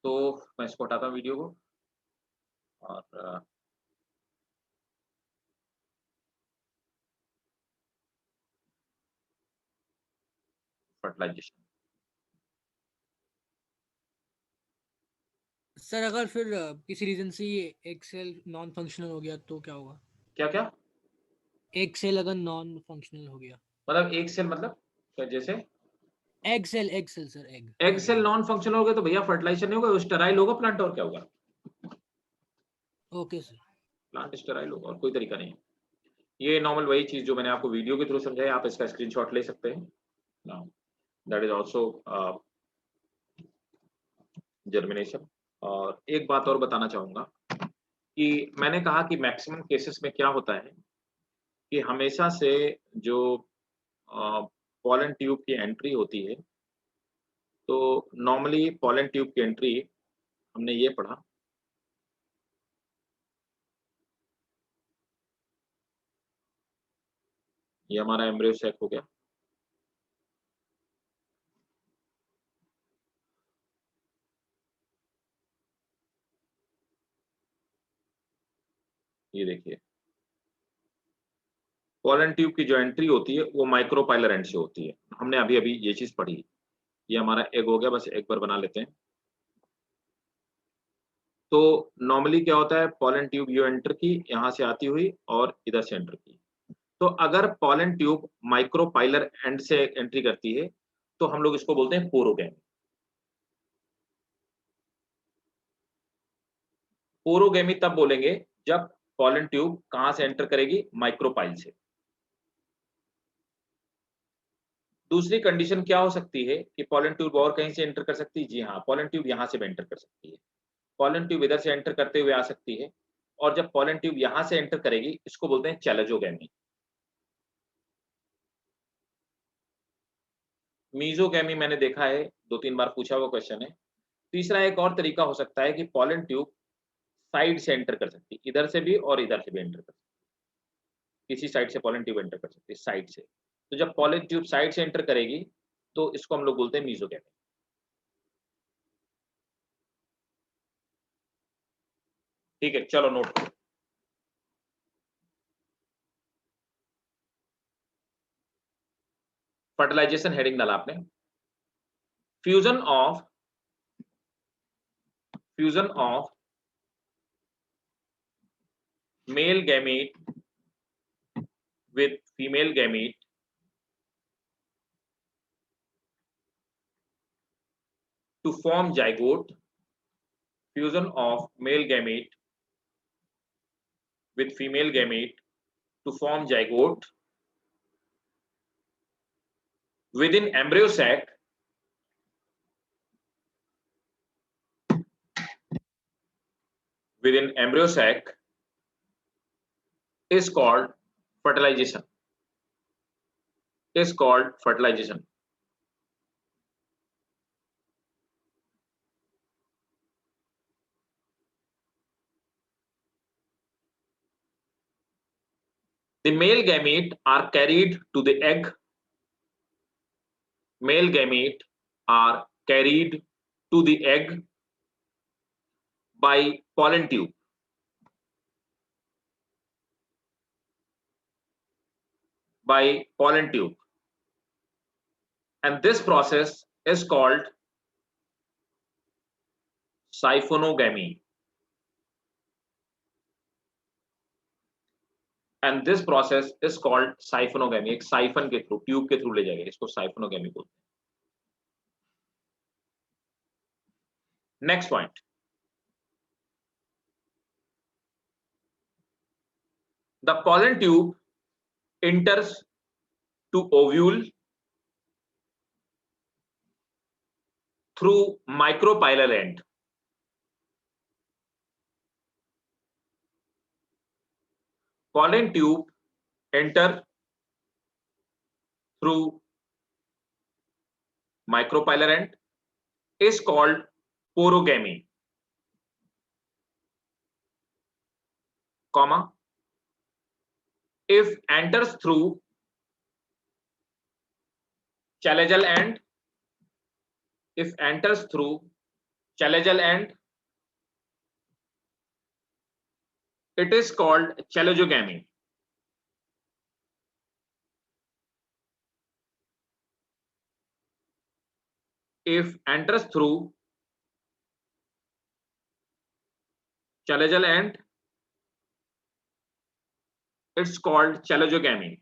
तो मैं इसको हटाता हूँ वीडियो को, और फर्टिलाइजेशन। सर अगर फिर किसी रीजन से ये एग सेल नॉन फंक्शनल हो गया तो क्या होगा? क्या क्या एग सेल अगर नॉन फंक्शनल हो गया? मतलब एक सेल मतलब क्या? जैसे egg cell sir, egg egg egg cell egg. Non functional हो गया तो भैया फर्टिलाइजेशन नहीं होगा, स्टेराइल होगा प्लांट, और क्या होगा? Okay sir. प्लांट स्टेराइल होगा, और कोई तरीका नहीं है। ये नॉर्मल वही चीज जो मैंने आपको वीडियो के थ्रू समझाई, आप इसका स्क्रीनशॉट ले सकते हैं। That is also germination. और एक बात और बताना चाहूंगा कि मैंने कहा कि मैक्सिमम केसेस में क्या होता है कि हमेशा से जो पॉलन ट्यूब की एंट्री होती है, तो नॉर्मली पॉलन ट्यूब की एंट्री हमने ये पढ़ा, ये हमारा एम्ब्रियो सैक हो गया, ये देखिए पॉलन ट्यूब की जो एंट्री होती है वो माइक्रोपाइलर एंड से होती है। हमने अभी अभी ये चीज पढ़ी। ये हमारा एग हो गया, बस एक बार बना लेते हैं। तो नॉर्मली क्या होता है, पॉलन ट्यूब ये एंटर की, यहाँ से आती हुई और इधर से एंटर की। तो अगर पॉलन ट्यूब माइक्रोपाइलर एंड से एंट्री करती है तो हम लोग इसको बोलते हैं पोरोगैमी। पोरोगैमी तब बोलेंगे जब पॉलन ट्यूब कहां से एंटर करेगी, माइक्रोपाइल से। दूसरी कंडीशन क्या हो सकती है कि पॉलन ट्यूब और कहीं से एंटर कर सकती है? जी हाँ, पॉलन ट्यूब यहां से भी एंटर कर सकती है, पॉलन ट्यूब इधर से एंटर करते हुए आ सकती है, और जब पॉलन ट्यूब यहां से एंटर करेगी इसको बोलते हैं चैलेजोगैमी। मीजोगैमी मैंने देखा है, 2-3 बार पूछा हुआ क्वेश्चन है। तीसरा एक और तरीका हो सकता है कि पॉलन ट्यूब साइड से एंटर कर सकती है, इधर से भी और इधर से भी एंटर कर सकती है। किसी साइड से पॉलन ट्यूब एंटर कर सकती है, साइड से। तो जब पॉलन ट्यूब साइड से एंटर करेगी तो इसको हम लोग बोलते हैं मीजोगैमी। ठीक है, चलो नोट करो। फर्टिलाइजेशन हेडिंग डाला आपने। Fusion of male gamete with female gamete to form zygote. Fusion of male gamete with female gamete to form zygote within embryo sac is called fertilization. The male gamete are carried to the egg. Male gamete are carried to the egg by pollen tube. By pollen tube. And this process is called siphonogamy. And this process is called siphonogamy. एक siphon के through, tube के through ले जाएगा, इसको साइफोनोगैमी बोलते हैं. Next point. The pollen tube enters to ovule through micropylar end. Pollen tube enter through micropylar end is called porogamy, comma, if enters through chalazial end, if enters through chalazial end, it is called chalazogamy. If enters through chalazial end, it's called chalazogamy.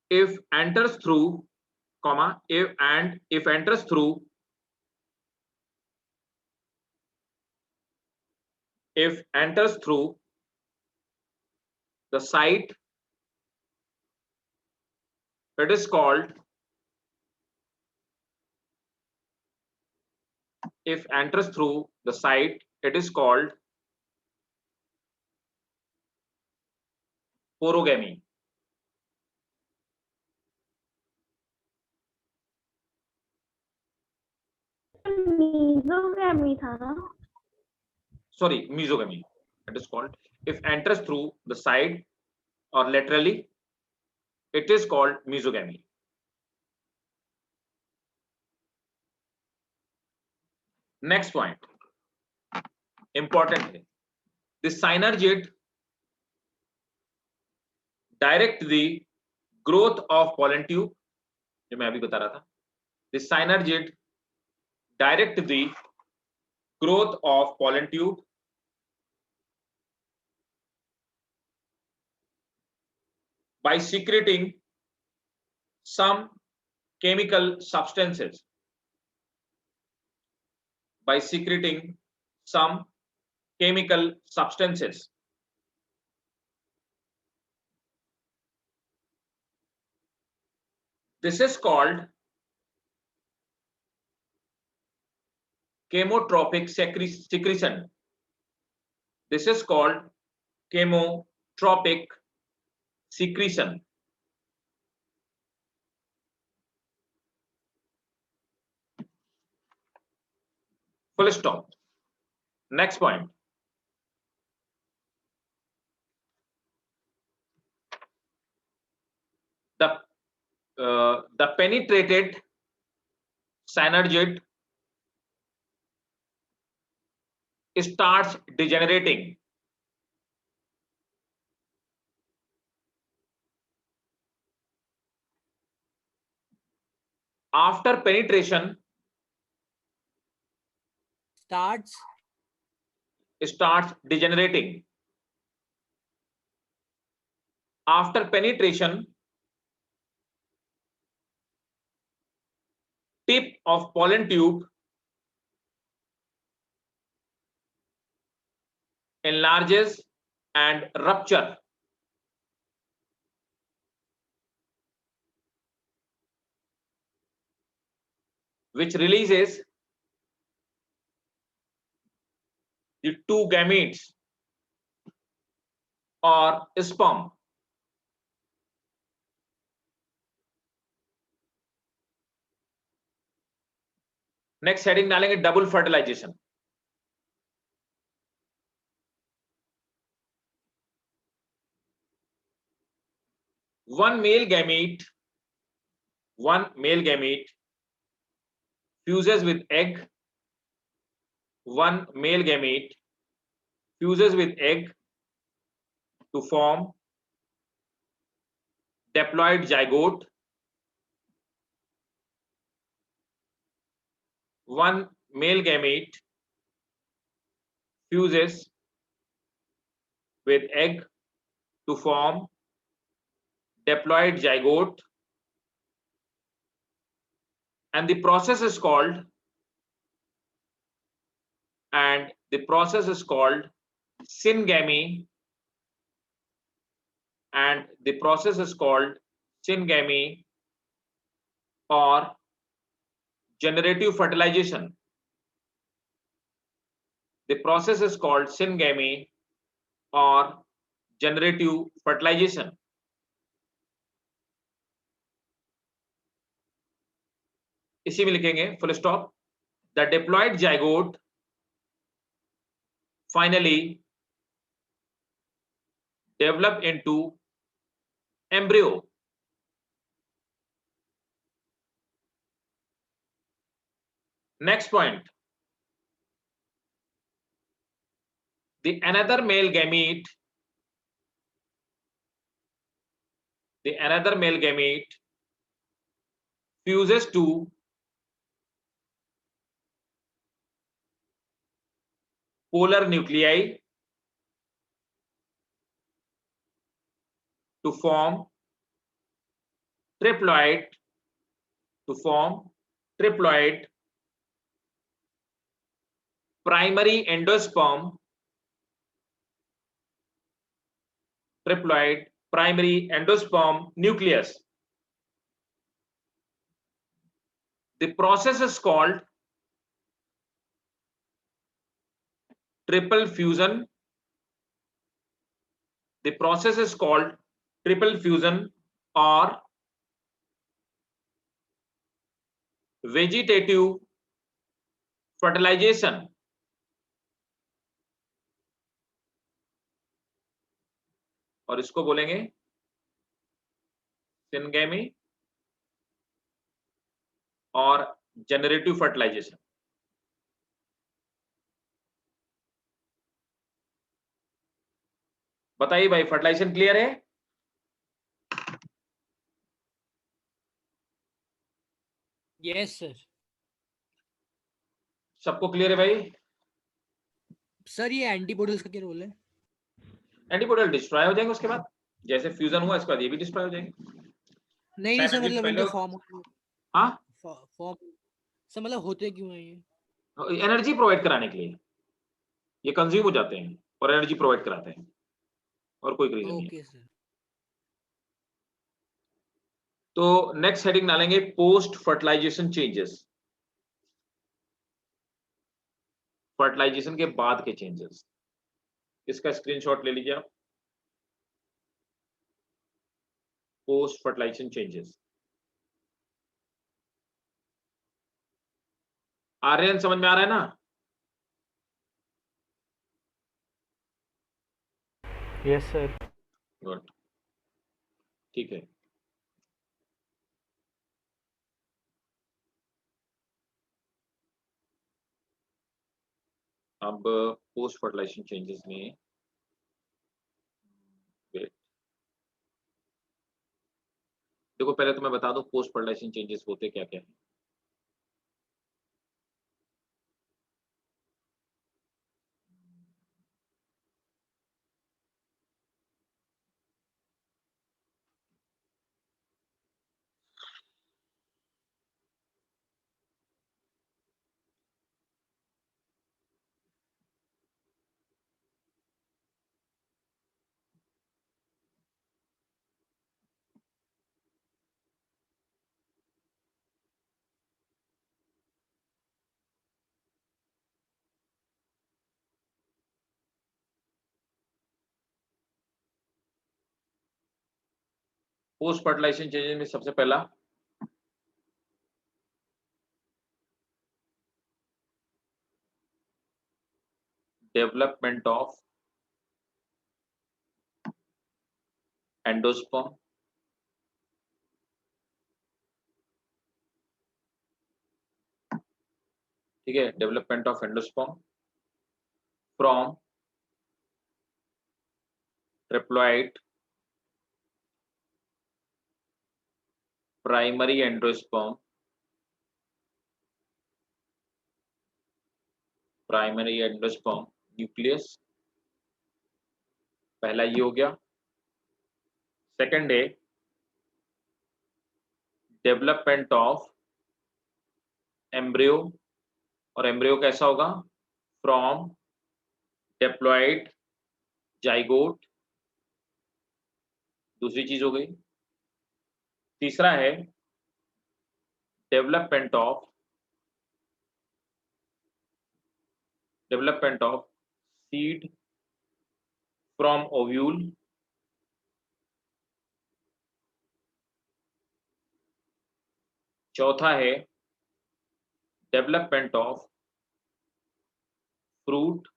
If enters through, comma, if enters through, if enters through the site, it is called, if enters through the site, it is called porogamy. Mesogamy था ना? Sorry, mesogamy. It is called. If enters through the side or laterally, it is called mesogamy. Next point, important है. The synergid direct the growth of pollen tube, जो मैं अभी बता रहा था. The synergid direct the growth of pollen tube by secreting some chemical substances. By secreting some chemical substances. This is called chemotropic secretion. This is called chemotropic secretion. Full stop. Next point. The penetrated synergid starts degenerating after penetration. Starts degenerating after penetration. Tip of pollen tube enlarges and rupture. Which releases the two gametes or sperm. Next heading डालेंगे double fertilization. one male gamete fuses with egg. One male gamete fuses with egg to form diploid zygote. One male gamete fuses with egg to form diploid zygote, and the process is called syngamy, and the process is called syngamy or generative fertilization. The process is called syngamy or generative fertilization. इसी में लिखेंगे full stop. The diploid zygote finally develop into embryo. Next point. The another male gamete fuses to polar nuclei to form triploid primary endosperm nucleus. The process is called triple fusion. The process is called triple fusion or vegetative fertilization. और इसको बोलेंगे syngamy और generative fertilization. बताइए भाई, fertilisation clear है? Yes sir. सबको clear है भाई? सर ये एंटीबॉडीज का क्या रोल है? एंटीबॉडी डिस्ट्रॉय हो जाएंगे उसके बाद, जैसे फ्यूजन हुआ इसके बाद ये भी डिस्ट्रॉय हो जाएंगे. नहीं सर, मतलब इनका फॉर्म हाँ, सर मतलब होते क्यों है ये? एनर्जी प्रोवाइड कराने के लिए ये कंज्यूम हो जाते हैं और एनर्जी प्रोवाइड कराते हैं, और कोई रीजन नहीं. Okay sir. तो नेक्स्ट हेडिंग डालेंगे पोस्ट फर्टिलाइजेशन चेंजेस. फर्टिलाइजेशन के बाद के चेंजेस. इसका स्क्रीनशॉट ले लीजिए आप. Post fertilization changes. आर्यन समझ में आ रहा है ना? Yes sir. गुड, ठीक है. अब पोस्ट फर्टिलाइजेशन चेंजेस में देखो, पहले तो मैं बता दूं पोस्ट फर्टिलाइजेशन चेंजेस होते क्या क्या है. पोस्ट फर्टिलाइजेशन चेंजेस में सबसे पहला डेवलपमेंट ऑफ एंडोस्पर्म, ठीक है, development of endosperm from triploid primary endosperm nucleus, पहला ये हो गया। सेकंड है डेवलपमेंट ऑफ एम्ब्रियो, और एम्ब्रियो कैसा होगा, फ्रॉम डिप्लॉइड जाइगोट, दूसरी चीज हो गई। तीसरा है development of seed from ovule, चौथा है development of fruit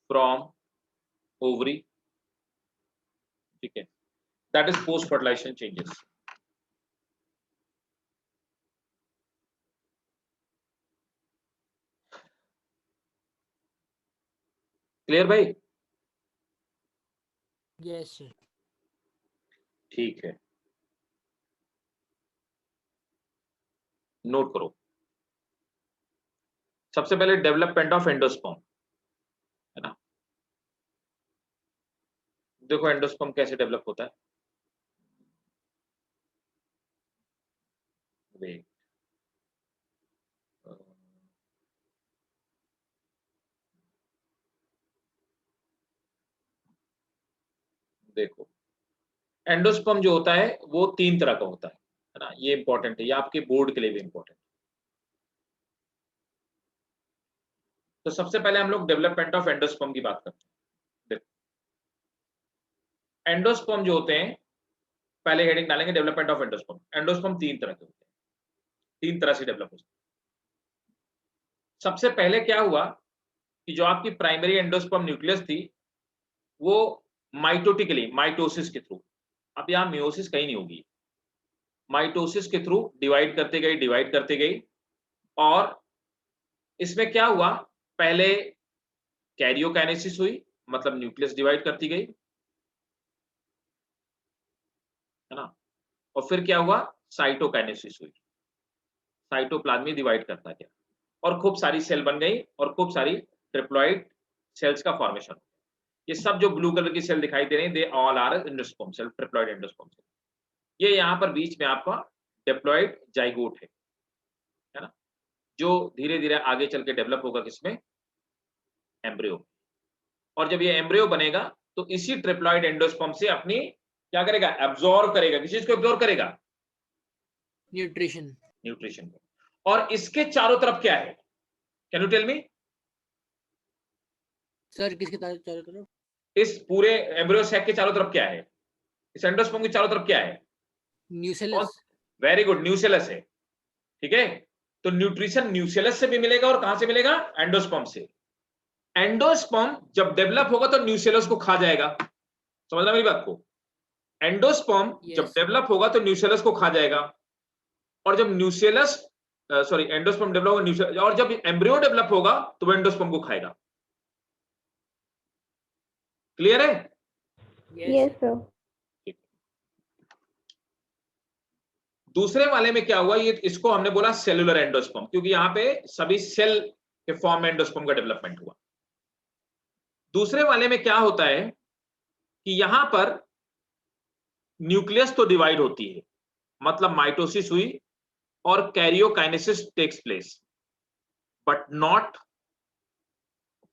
from ovary. ठीक है, that is post fertilization changes. Clear भाई? Yes sir. ठीक है, नोट करो। सबसे पहले डेवलपमेंट ऑफ एंडोस्पर्म, है ना। देखो एंडोस्पर्म कैसे डेवलप होता है। वेट, देखो एंडोस्पर्म जो होता है वो 3 तरह का होता है ना। ये इंपॉर्टेंट है, ये आपके बोर्ड के लिए भी इंपॉर्टेंट है। तो सबसे पहले हम लोग डेवलपमेंट ऑफ एंडोस्पर्म की बात करते हैं। देखो एंडोस्पर्म जो होते हैं, पहले हेडिंग डालेंगे डेवलपमेंट ऑफ एंडोस्पर्म। एंडोस्पर्म 3 तरह के होते हैं, 3 तरह से डेवलप होते हैं। सबसे पहले क्या हुआ कि जो आपकी प्राइमरी एंडोस्पर्म न्यूक्लियस थी वो माइटोटिकली, माइटोसिस के थ्रू, अब यहां मियोसिस कहीं नहीं होगी, माइटोसिस के थ्रू डिवाइड करते गई। और इसमें क्या हुआ, पहले कैरियोकाइनेसिस हुई, मतलब न्यूक्लियस डिवाइड करती गई, है ना। और फिर क्या हुआ, साइटोकाइनेसिस हुई, साइटोप्लाज्म डिवाइड करता गया और खूब सारी सेल बन गई और खूब सारी ट्रिप्लॉइड सेल्स का फॉर्मेशन। ये सब जो ब्लू कलर की सेल दिखाई दे रही हैं, they all are endosperm cell, triploid endosperm cell. ये यहाँ पर बीच में आपका डिप्लॉइड जाइगोट है ना, जो धीरे धीरे आगे चल के डेवलप होगा किसमें, एम्ब्रियो। और जब ये एम्ब्रियो बनेगा तो इसी ट्रिप्लॉइड एंडोस्पर्म से अपनी क्या करेगा, एब्जॉर्ब करेगा, किस चीज को एब्जॉर्ब करेगा, न्यूट्रिशन को। और इसके चारों तरफ क्या है, can you tell me sir? किसके चारों तरफ? इस पूरे एम्ब्रियो सैक के चारों तरफ क्या है, इस एंडोस्पर्म के चारों तरफ क्या है, न्यूसेलस। वेरी गुड, न्यूसेलस है। ठीक है, तो न्यूट्रिशन न्यूसेलस से भी मिलेगा और कहां से मिलेगा, एंडोस्पर्म से। एंडोस्पर्म जब डेवलप होगा तो न्यूसेलस को खा जाएगा, समझना मेरी बात को। एंडोस्पर्म जब डेवलप होगा तो न्यूसेलस को खा जाएगा, और जब न्यूसेलस एंडोस्पर्म डेवलप होगा, और जब एम्ब्रियो डेवलप होगा तो वो एंडोस्पर्म को खाएगा। क्लियर है? Yes sir. दूसरे वाले में क्या हुआ, ये इसको हमने बोला सेलुलर एंडोस्पर्म, क्योंकि यहां पे सभी सेल के फॉर्म में एंडोस्पर्म का डेवलपमेंट हुआ। दूसरे वाले में क्या होता है कि यहां पर न्यूक्लियस तो डिवाइड होती है, मतलब माइटोसिस हुई और karyokinesis takes place, but not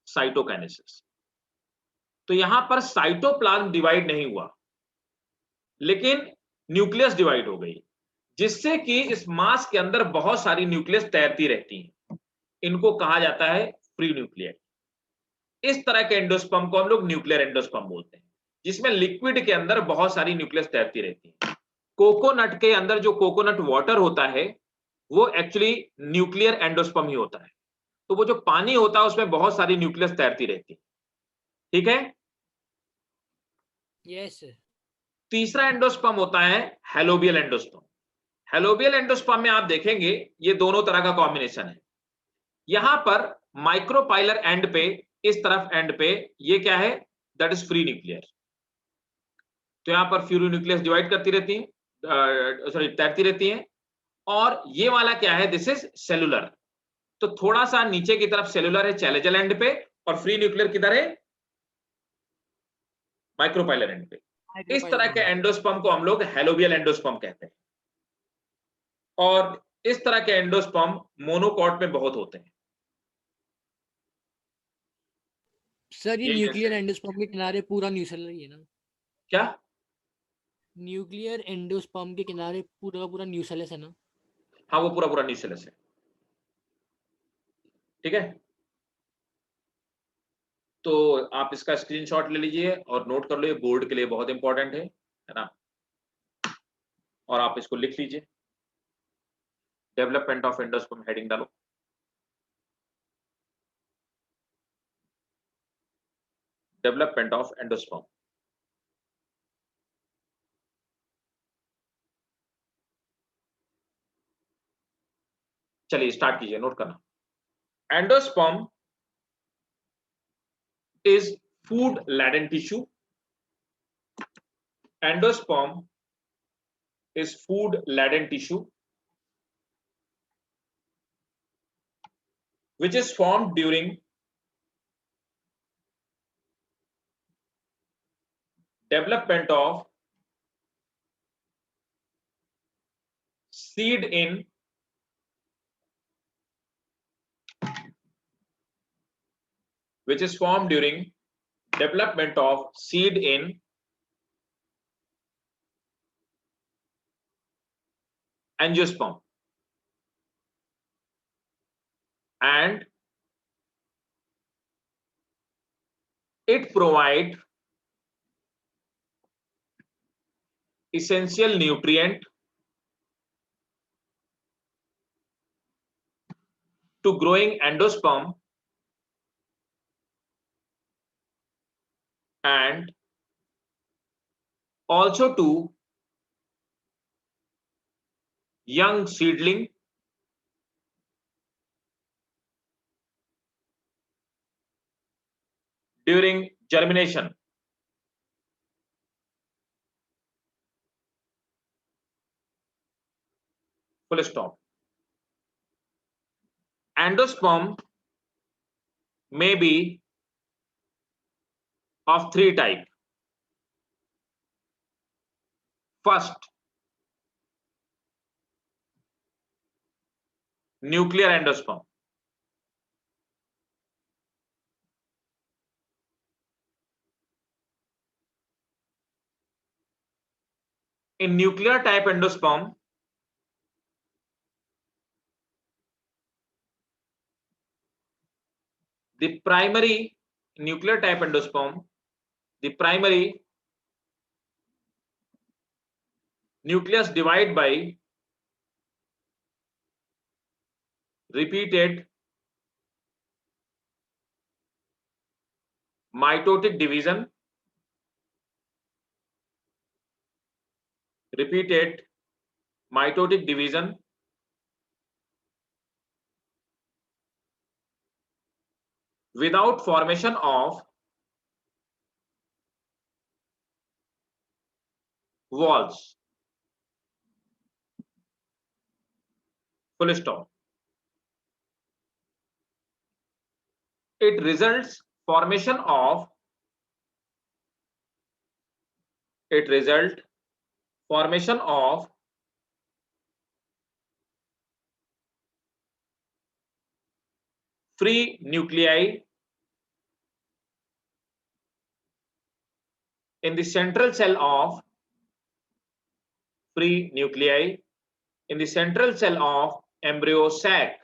cytokinesis. तो यहां पर साइटोप्लाज्म डिवाइड नहीं हुआ, लेकिन न्यूक्लियस डिवाइड हो गई, जिससे कि इस मास के अंदर बहुत सारी न्यूक्लियस तैरती रहती हैं। इनको कहा जाता है फ्री न्यूक्लियर। इस तरह के एंडोस्पर्म को हम लोग न्यूक्लियर एंडोस्पर्म बोलते हैं, जिसमें लिक्विड के अंदर बहुत सारी न्यूक्लियस तैरती रहती है। कोकोनट के अंदर जो कोकोनट वाटर होता है वो एक्चुअली न्यूक्लियर एंडोस्पर्म ही होता है। तो वो जो पानी होता है उसमें बहुत सारी न्यूक्लियस तैरती रहती है। ठीक है, यस। तीसरा एंडोस्पर्म होता है हेलोबियल एंडोस्पर्म। हेलोबियल एंडोस्पर्म में आप देखेंगे ये दोनों तरह का कॉम्बिनेशन है, यहां पर माइक्रोपाइलर एंड पे, इस तरफ एंड पे ये क्या है, दैट इज फ्री न्यूक्लियर। तो यहां पर फ्री न्यूक्लियस डिवाइड करती रहती है, सॉरी तैरती रहती है। और ये वाला क्या है, दिस इज सेलुलर। तो थोड़ा सा नीचे की तरफ सेलुलर है चैलेंजल एंड पे, और फ्री न्यूक्लियर किधर है, माइक्रोपाइलर एंड पे। इस तरह के एंडोस्पर्म को हम लोग हेलोबियल एंडोस्पर्म कहते हैं। और इस तरह के एंडोस्पर्म मोनोकॉट में बहुत होते हैं। सर ये ये न्यूक्लियर जैसे एंडोस्पर्म के किनारे पूरा न्यूसेलर ही है ना? क्या, न्यूक्लियर एंडोस्पर्म के किनारे पूरा का पूरा न्यूसेलस है ना? हाँ वो पूरा पूरा न्यूक्लियस है, ठीक है। तो आप इसका स्क्रीनशॉट ले लीजिए और नोट कर लो, ये बोर्ड के लिए बहुत इंपॉर्टेंट है ना। और आप इसको लिख लीजिए, डेवलपमेंट ऑफ एंडोस्पर्म हेडिंग डालो। Development of endosperm. चलिए स्टार्ट कीजिए, नोट करना। Endosperm is food laden tissue. Endosperm is food laden tissue which is formed during development of seed in which is formed during development of seed in angiosperm, and it provide essential nutrient to growing endosperm and also to young seedling during germination. Full stop. Endosperm may be of three types. First, nuclear endosperm. In nuclear type endosperm, the primary nuclear type endosperm, the primary nucleus divide by repeated mitotic division, repeated mitotic division without formation of walls. Full stop. It results formation of free nuclei in the central cell of embryo sac.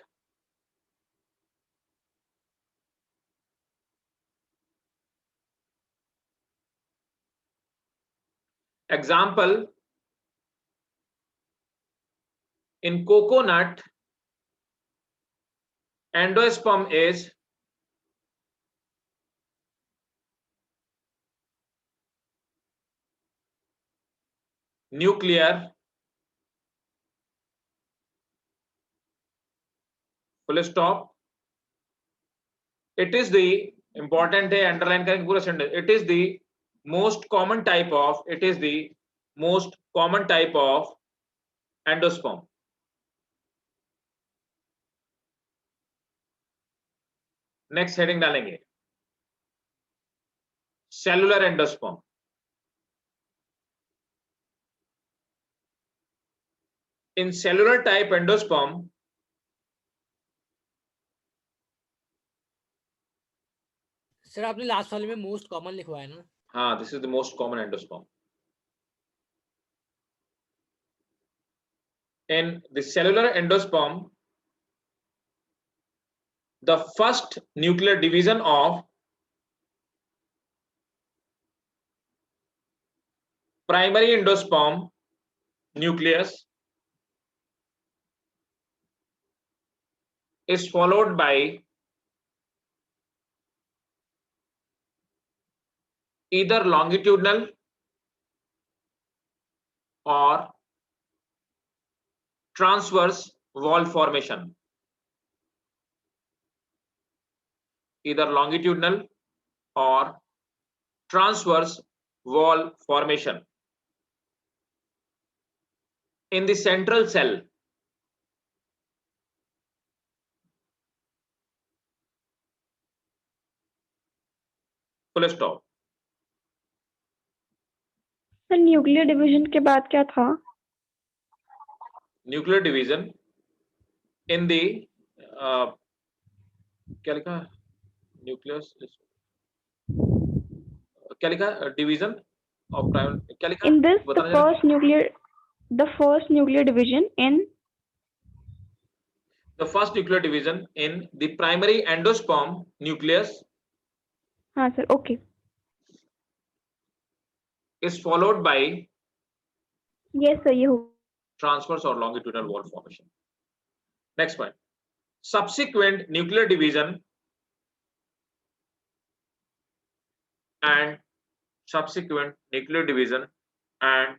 Example, in coconut, endosperm is nuclear, full stop, It is the important है, underline करेंगे पूरा sentence. It is the most common type of. It is the most common type of endosperm. Next heading डालेंगे cellular endosperm. In cellular type endosperm, sir आपने last वाले में most common लिखवाया ना? हाँ, this is the most common endosperm. In the cellular endosperm, the first nuclear division of primary endosperm nucleus is followed by either longitudinal or transverse wall formation. Either longitudinal or transverse wall formation in the central cell. Full stop. Sir nuclear division के बाद क्या था? Nuclear division in the क्या लिखा? Nucleus क्या लिखा? Division of prime क्या लिखा? In this, बताना जरा. the first nuclear division in The first nuclear division in the primary endosperm nucleus हाँ sir, okay. is followed by yes sir, ये हो. transverse or longitudinal wall formation. Next point. Subsequent nuclear division and subsequent nuclear division and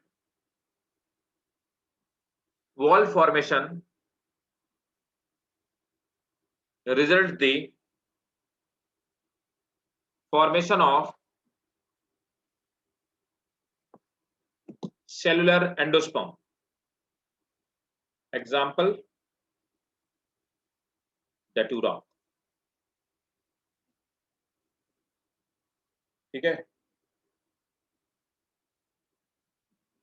wall formation result the formation of cellular endosperm. Example, datura. ठीक है.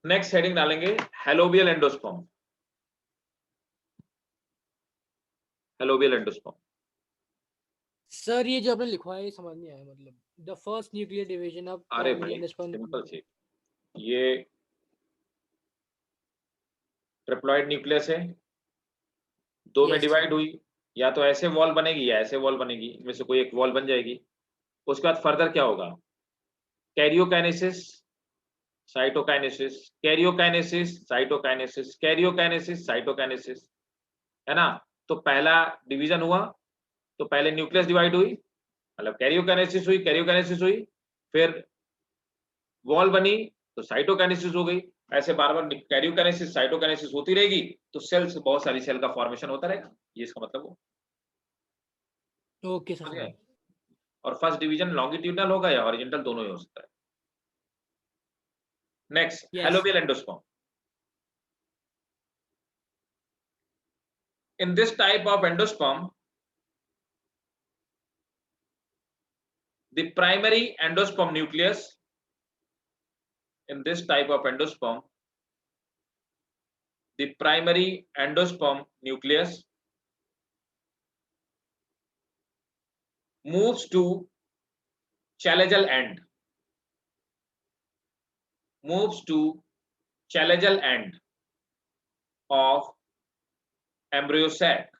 Next heading डालेंगे helobial endosperm. Helobial endosperm. Sir ये जो आपने लिखवाया ये समझ नहीं आया, मतलब the first nuclear division of अरे भाई सिंपल सी, ये ट्रिप्लॉइड न्यूक्लियस है, दो में डिवाइड हुई, या तो ऐसे वॉल बनेगी या ऐसे वॉल बनेगी, इनमें से कोई एक वॉल बन जाएगी. उसके बाद फर्दर क्या होगा? Karyokinesis, cytokinesis, karyokinesis, cytokinesis, karyokinesis, cytokinesis, है ना. तो पहला डिवीजन हुआ तो पहले न्यूक्लियस डिवाइड हुई, मतलब कैरियोकाइनेसिस हुई, कैरियोकाइनेसिस हुई, फिर वॉल बनी तो साइटोकाइनेसिस हो गई. ऐसे बार बार कैरियोकाइनेसिस साइटोकाइनेसिस होती रहेगी तो सेल्स, बहुत सारी सेल का फॉर्मेशन होता रहेगा. ये इसका मतलब हो. Okay sir. और फर्स्ट डिवीजन लॉन्गिट्यूडनल होगा या हॉरिजॉन्टल, दोनों ही हो सकता है. Next, helobial endosperm. In this type of endosperm, the primary endosperm nucleus, in this type of endosperm, the primary endosperm nucleus moves to challegeal end, moves to challegeal end of embryo sac,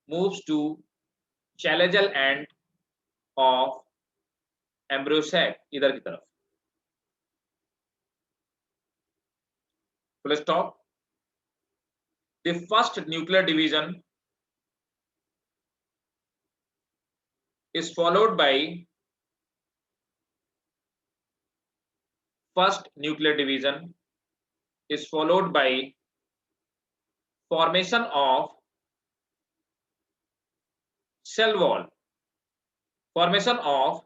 moves to challegeal end of embryo sac, इधर की तरफ. Full stop. The first nuclear division is followed by formation of cell wall. formation of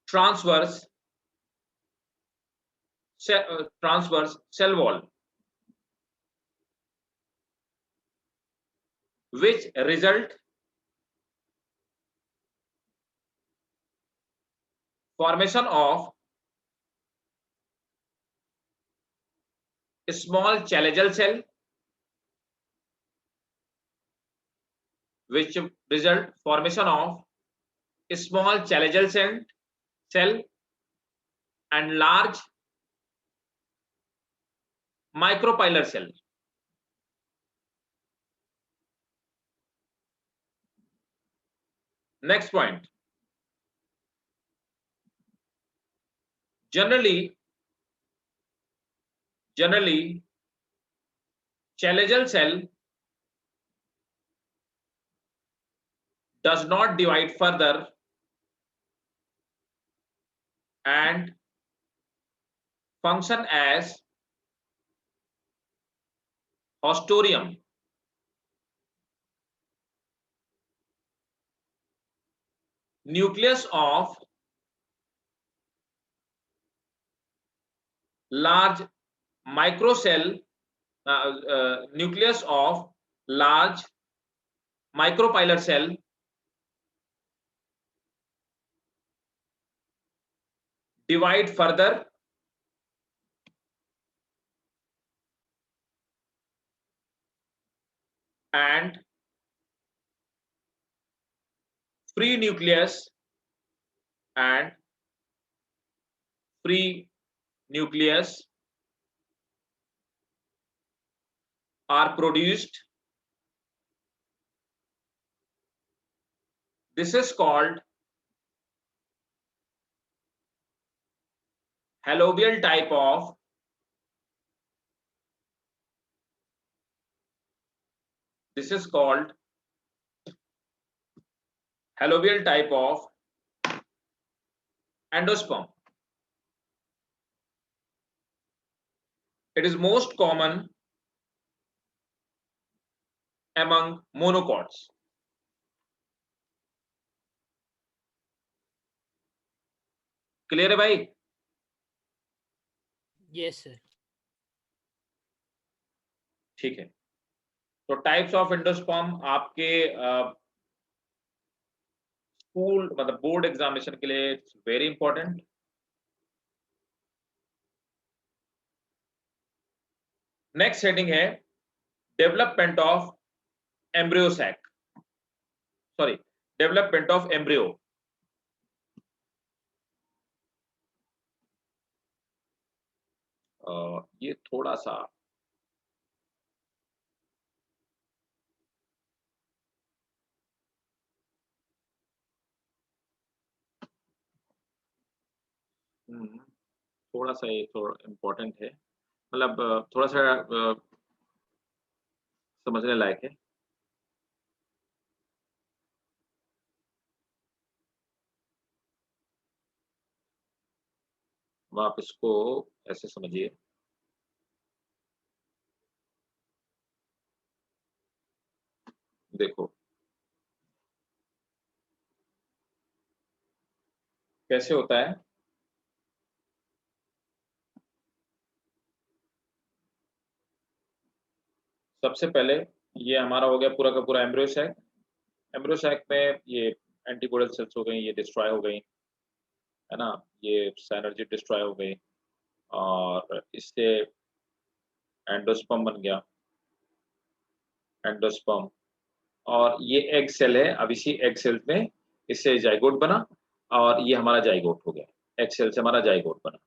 transverse cell wall, which result formation of small chalejal cell, which result formation of small chalejal cell and large micropylar cell. Next point. Generally, chalejal cell does not divide further and function as haustorium. Nucleus of large microcell, nucleus of large micropylar cell divide further and free nucleus are produced. This is called Halovial type of endosperm. It is most common among monocots. Clear है भाई? Yes sir. ठीक है. तो types of endosperm आपके school मतलब board examination के लिए it's very important. Next heading है development of embryo sac, sorry development of embryo. ये थोड़ा सा थोड़ा सा ये थोड़ा इम्पोर्टेंट है, मतलब थोड़ा सा समझने लायक है. आप इसको ऐसे समझिए. देखो कैसे होता है. सबसे पहले ये हमारा हो गया पूरा का पूरा एम्ब्रियो सैक. एम्ब्रियो सैक में ये एंटीबॉडी सेल्स हो गई, ये डिस्ट्रॉय हो गई, है ना. ये साइनर्जी डिस्ट्रॉय हो गई और इससे एंडोस्पर्म बन गया, एंडोस्पर्म. और ये एग सेल है. अब इसी एग सेल में इससे जाइगोट बना और ये हमारा जाइगोट हो गया. एग सेल से हमारा जाइगोट बना.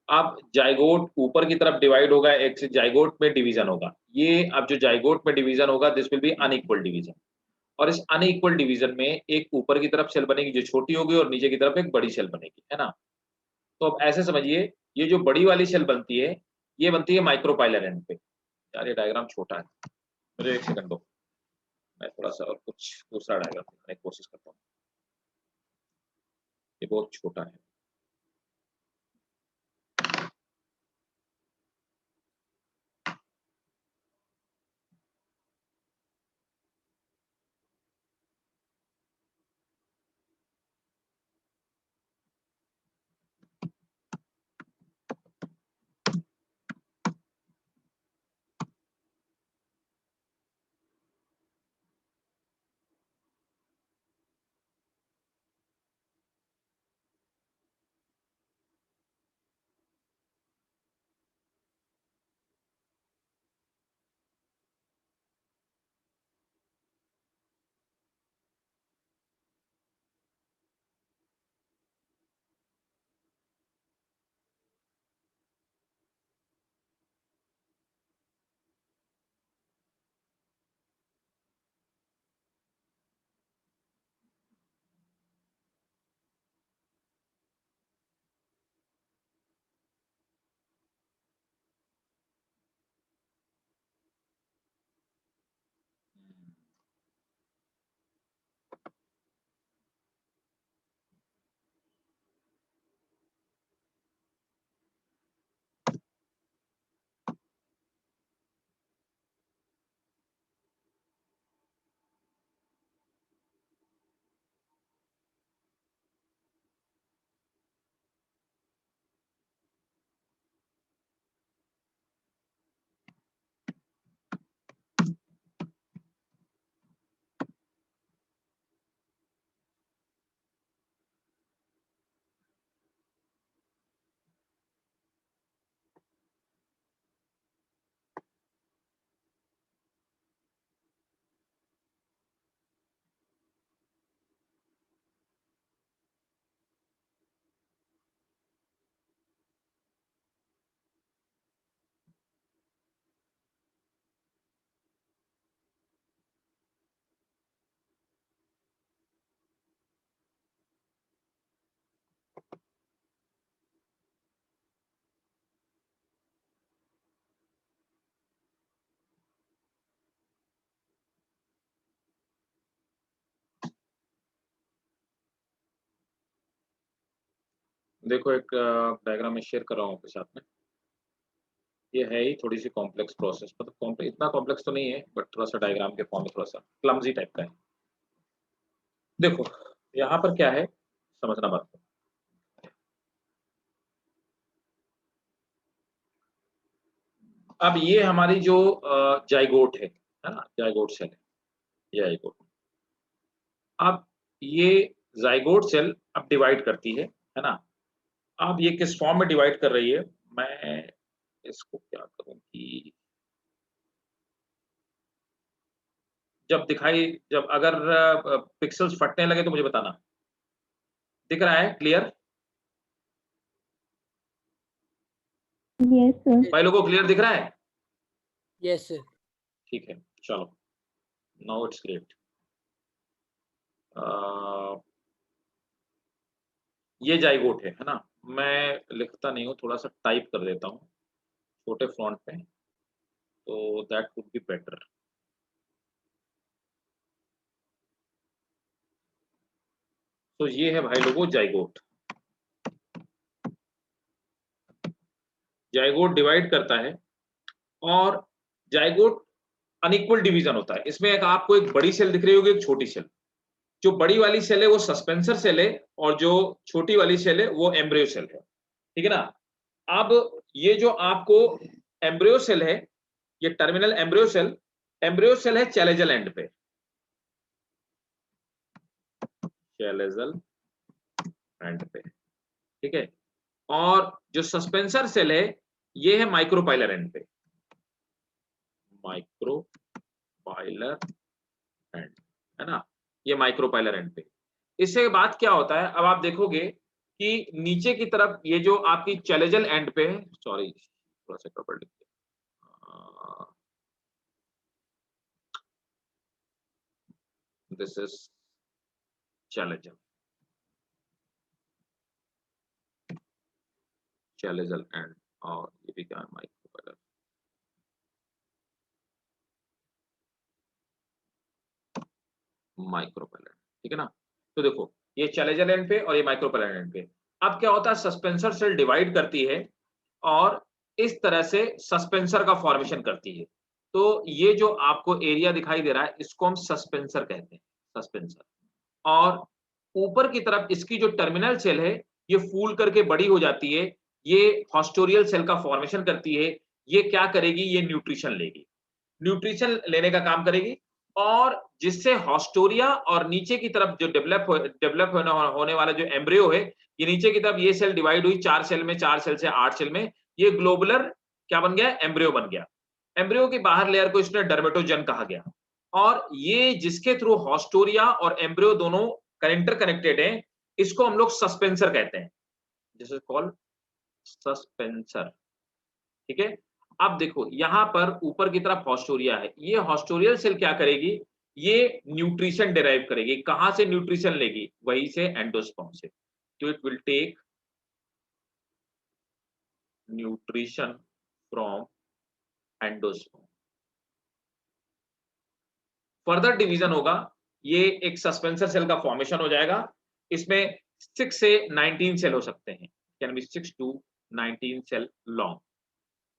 अब जाइगोट ऊपर की तरफ डिवाइड होगा, एग से जाइगोट में डिवीजन होगा. ये अब जो जाइगोट में डिवीजन होगा this will be unequal division. और इस अनइक्वल डिवीजन में एक ऊपर की तरफ सेल बनेगी जो छोटी होगी और नीचे की तरफ एक बड़ी सेल बनेगी, है ना. तो अब ऐसे समझिए, ये जो बड़ी वाली सेल बनती है ये बनती है माइक्रोपाइलर एंड पे. यार ये डायग्राम छोटा है, मुझे एक सेकंड दो, मैं थोड़ा सा और कुछ दूसरा डायग्राम बनाने की कोशिश करता हूँ. ये बहुत छोटा है. देखो एक डायग्राम में शेयर कर रहा हूँ आपके साथ में। ये है ही थोड़ी सी कॉम्प्लेक्स प्रोसेस, मतलब इतना कॉम्प्लेक्स तो नहीं है, बट थोड़ा सा डायग्राम के फॉर्म में थोड़ा सा क्लमजी टाइप का है। देखो यहाँ पर क्या है, समझना बात को। अब ये हमारी जो जाइगोट है ना, जाइगोट सेल है, ये जाइगोट। अब ये जाइगोट सेल अब डिवाइड करती है ना। अब ये किस फॉर्म में डिवाइड कर रही है, मैं इसको क्या करूं कि जब अगर पिक्सेल्स फटने लगे तो मुझे बताना। दिख रहा है क्लियर? Yes, sir. भाई लोगों को क्लियर दिख रहा है? Yes sir. ठीक है, चलो, नाउ इट्स ग्रेट। ये जाइगोट है ना। मैं लिखता नहीं हूँ, थोड़ा सा टाइप कर देता हूँ छोटे फॉन्ट पे, तो दैट वुड बी बेटर। तो ये है भाई लोगों जाइगोट। जाइगोट डिवाइड करता है, और जाइगोट अनइक्वल डिवीजन होता है। इसमें एक आपको एक बड़ी सेल दिख रही होगी, एक छोटी सेल। जो बड़ी वाली सेल है वो सस्पेंसर सेल है, और जो छोटी वाली सेल है वो एम्ब्रियो सेल है, ठीक है ना। अब ये जो आपको एम्ब्रियो सेल है, ये टर्मिनल एम्ब्रियो सेल है चैलेजल एंड पे, चैलेजल एंड पे, ठीक है। और जो सस्पेंसर सेल है ये है माइक्रोपाइलर एंड पे, माइक्रोपाइलर एंड, है ना, ये माइक्रोपाइलर एंड पे। इससे बाद क्या होता है, अब आप देखोगे कि नीचे की तरफ ये जो आपकी चैलेजल एंड पे, सॉरी थोड़ा सा गड़बड़ लिख दिया, दिस इज चैलेजल एंड, और ये भी क्या है, माइक्रोपाइलर, ठीक है ना। तो देखो ये चैलेजल एंड पे और ये माइक्रोपाइलर एंड पे। अब क्या होता है, सस्पेंसर सेल डिवाइड करती है और इस तरह से सस्पेंसर का फॉर्मेशन करती है। तो ये जो आपको एरिया दिखाई दे रहा है इसको हम सस्पेंसर कहते हैं, सस्पेंसर। और ऊपर की तरफ इसकी जो टर्मिनल सेल है ये फूल करके बड़ी हो जाती है, ये हॉस्टोरियल सेल का फॉर्मेशन करती है। ये क्या करेगी, ये न्यूट्रिशन लेगी, न्यूट्रिशन लेने का काम करेगी, और जिससे हॉस्टोरिया और नीचे की तरफ जो डेवलप होने वाला जो एम्ब्रियो है, ये नीचे की तरफ ये सेल डिवाइड हुई 4 सेल में, 4 सेल से 8 सेल में, ये ग्लोबुलर क्या बन गया, एम्ब्रियो बन गया। एम्ब्रियो की बाहर लेयर को इसने डर्मेटोजन कहा गया, और ये जिसके थ्रू हॉस्टोरिया और एम्ब्रियो दोनों इंटरकनेक्टेड हैं, इसको हम लोग सस्पेंसर कहते हैं, दिस इज कॉल्ड सस्पेंसर, ठीक है। अब देखो यहां पर ऊपर की तरफ हॉस्टोरिया है, ये हॉस्टोरियल सेल क्या करेगी, ये न्यूट्रिशन डिराइव करेगी। कहां से न्यूट्रिशन लेगी, वहीं से एंडोस्पर्म से। तो it will take nutrition from endosperm. Further division होगा, ये एक सस्पेंसर सेल का फॉर्मेशन हो जाएगा। इसमें 6 से 19 सेल हो सकते हैं, can be 6 to 19 cell long.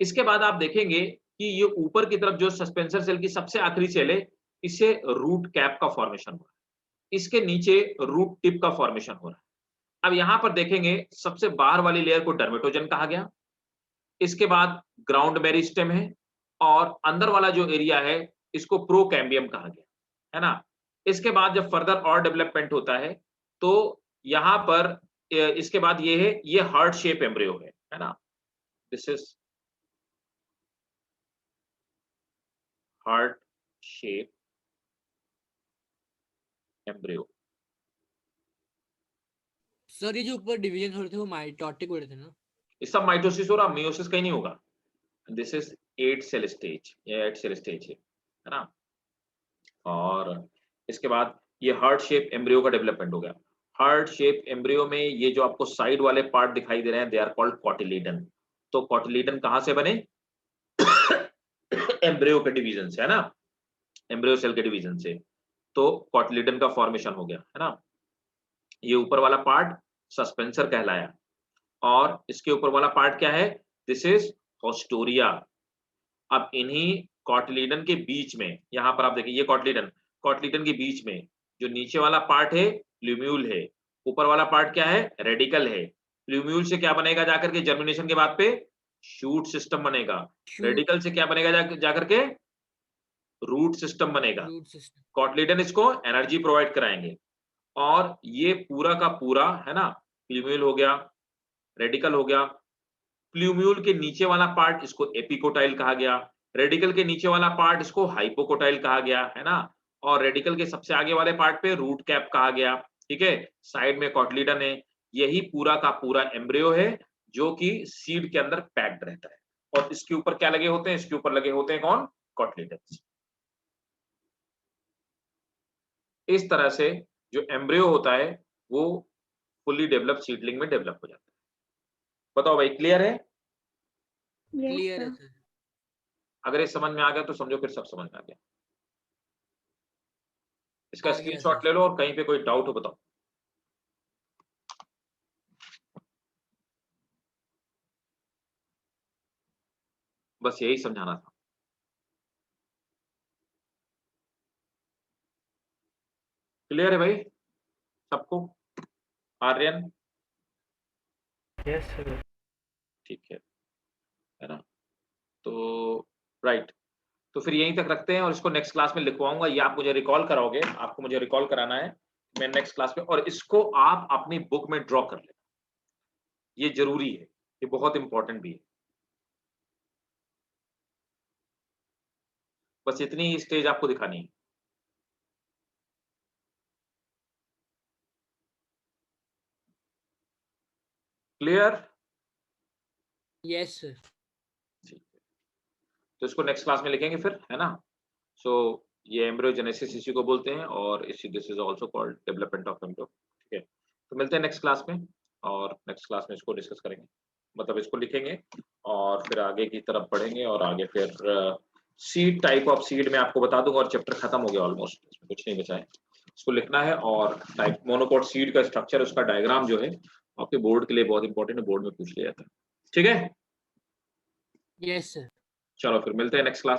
इसके बाद आप देखेंगे कि ये ऊपर की तरफ जो सस्पेंसर सेल की सबसे आखिरी सेल है, इससे रूट कैप का फॉर्मेशन हो रहा है, इसके नीचे रूट टिप का फॉर्मेशन हो रहा है। अब यहां पर देखेंगे सबसे बाहर वाली लेयर को डर्मेटोजन कहा गया, इसके बाद ग्राउंड मेरिस्टेम है, और अंदर वाला जो एरिया है इसको प्रोकैम्बियम कहा गया, है ना। इसके बाद जब फर्दर और डेवलपमेंट होता है तो यहां पर इसके बाद ये है, ये हार्ट शेप एम्ब्रियो है ना, this is heart shape embryo. Sir ये जो ऊपर डिवीजन हो रहे थे वो माइटोटिक हो रहे थे ना? ये सब माइटोसिस हो रहा, मियोसिस कहीं नहीं होगा। दिस इज 8 सेल स्टेज, ये 8 सेल स्टेज है ना। और इसके बाद ये हार्ट शेप एम्ब्रियो का डेवलपमेंट हो गया। हार्ट शेप एम्ब्रियो में ये जो आपको साइड वाले पार्ट दिखाई दे रहे हैं, दे आर कॉल्ड कॉटिलीडन। तो कॉटिलीडन कहां से बने, एम्ब्रियो के डिवीजन से, है ना, एम्ब्रियो सेल के डिवीजन से। तो कॉटिलीडन का फॉर्मेशन हो गया, है ना। ये ऊपर वाला पार्ट सस्पेंसर कहलाया, और इसके ऊपर वाला पार्ट क्या है? This is होस्टोरिया। अब इन्हीं कॉटलीडन के बीच में, यहाँ पर आप देखिए ये कॉटलीडन के बीच में जो नीचे वाला पार्ट है प्लूम्यूल है, ऊपर वाला पार्ट क्या है? रेडिकल है। प्लूम्यूल से क्या बनेगा जाकर के जर्मिनेशन के बाद पे? शूट सिस्टम बनेगा। रेडिकल से क्या बनेगा जाकर के? रूट सिस्टम बनेगा। Root system. कॉटलीडन इसको एनर्जी प्रोवाइड कराएंगे और ये पूरा का पूरा है ना, प्लूम्यूल हो गया, रेडिकल हो गया। प्लूम्यूल के नीचे वाला पार्ट इसको एपिकोटाइल कहा गया, रेडिकल के नीचे वाला पार्ट इसको हाइपोकोटाइल कहा गया, है ना, और रेडिकल के सबसे आगे वाले पार्ट पे रूट कैप कहा गया। ठीक है, साइड में कॉटलीडन है। यही पूरा का पूरा एम्ब्रियो है जो कि सीड के अंदर पैक्ड रहता है। और इसके ऊपर क्या लगे होते हैं? इसके ऊपर लगे होते हैं कौन? कॉटलीडन। इस तरह से जो एम्ब्रियो होता है वो फुल्ली डेवलप सीडलिंग में डेवलप हो जाता है। बताओ भाई, क्लियर है? Yes, क्लियर है sir. सर। अगर ये समझ में आ गया तो समझो फिर सब समझ में आ गया। इसका आ गया स्क्रीनशॉट सर। ले लो और कहीं पे कोई डाउट हो बताओ। बस यही समझाना था। क्लियर है भाई सबको? आर्यन? Yes sir. ठीक है ना? तो राइट, तो फिर यहीं तक रखते हैं और इसको नेक्स्ट क्लास में लिखवाऊंगा। ये आप मुझे रिकॉल कराओगे, आपको मुझे रिकॉल कराना है मैं नेक्स्ट क्लास में, और इसको आप अपनी बुक में ड्रॉ कर लेना। ये जरूरी है, ये बहुत इंपॉर्टेंट भी है। बस इतनी ही स्टेज आपको दिखानी है। क्लियर? Yes sir. ठीक है, तो इसको नेक्स्ट क्लास में लिखेंगे फिर, है ना? सो ये एम्ब्रियोजेनेसिस इसी को बोलते हैं और this is also called development of embryo. ठीक है, तो मिलते हैं नेक्स्ट क्लास में और नेक्स्ट क्लास में इसको डिस्कस करेंगे, मतलब इसको लिखेंगे और फिर आगे की तरफ बढ़ेंगे और आगे फिर सीड, टाइप ऑफ सीड में आपको बता दूंगा और चैप्टर खत्म हो गया ऑलमोस्ट, इसमें कुछ नहीं बचा है। इसको लिखना है और टाइप मोनोकोट सीड का स्ट्रक्चर, उसका डायग्राम जो है आपके बोर्ड के लिए बहुत इंपॉर्टेंट है, बोर्ड में पूछ लिया जाता है। ठीक है, यस सर। चलो फिर मिलते हैं नेक्स्ट क्लास।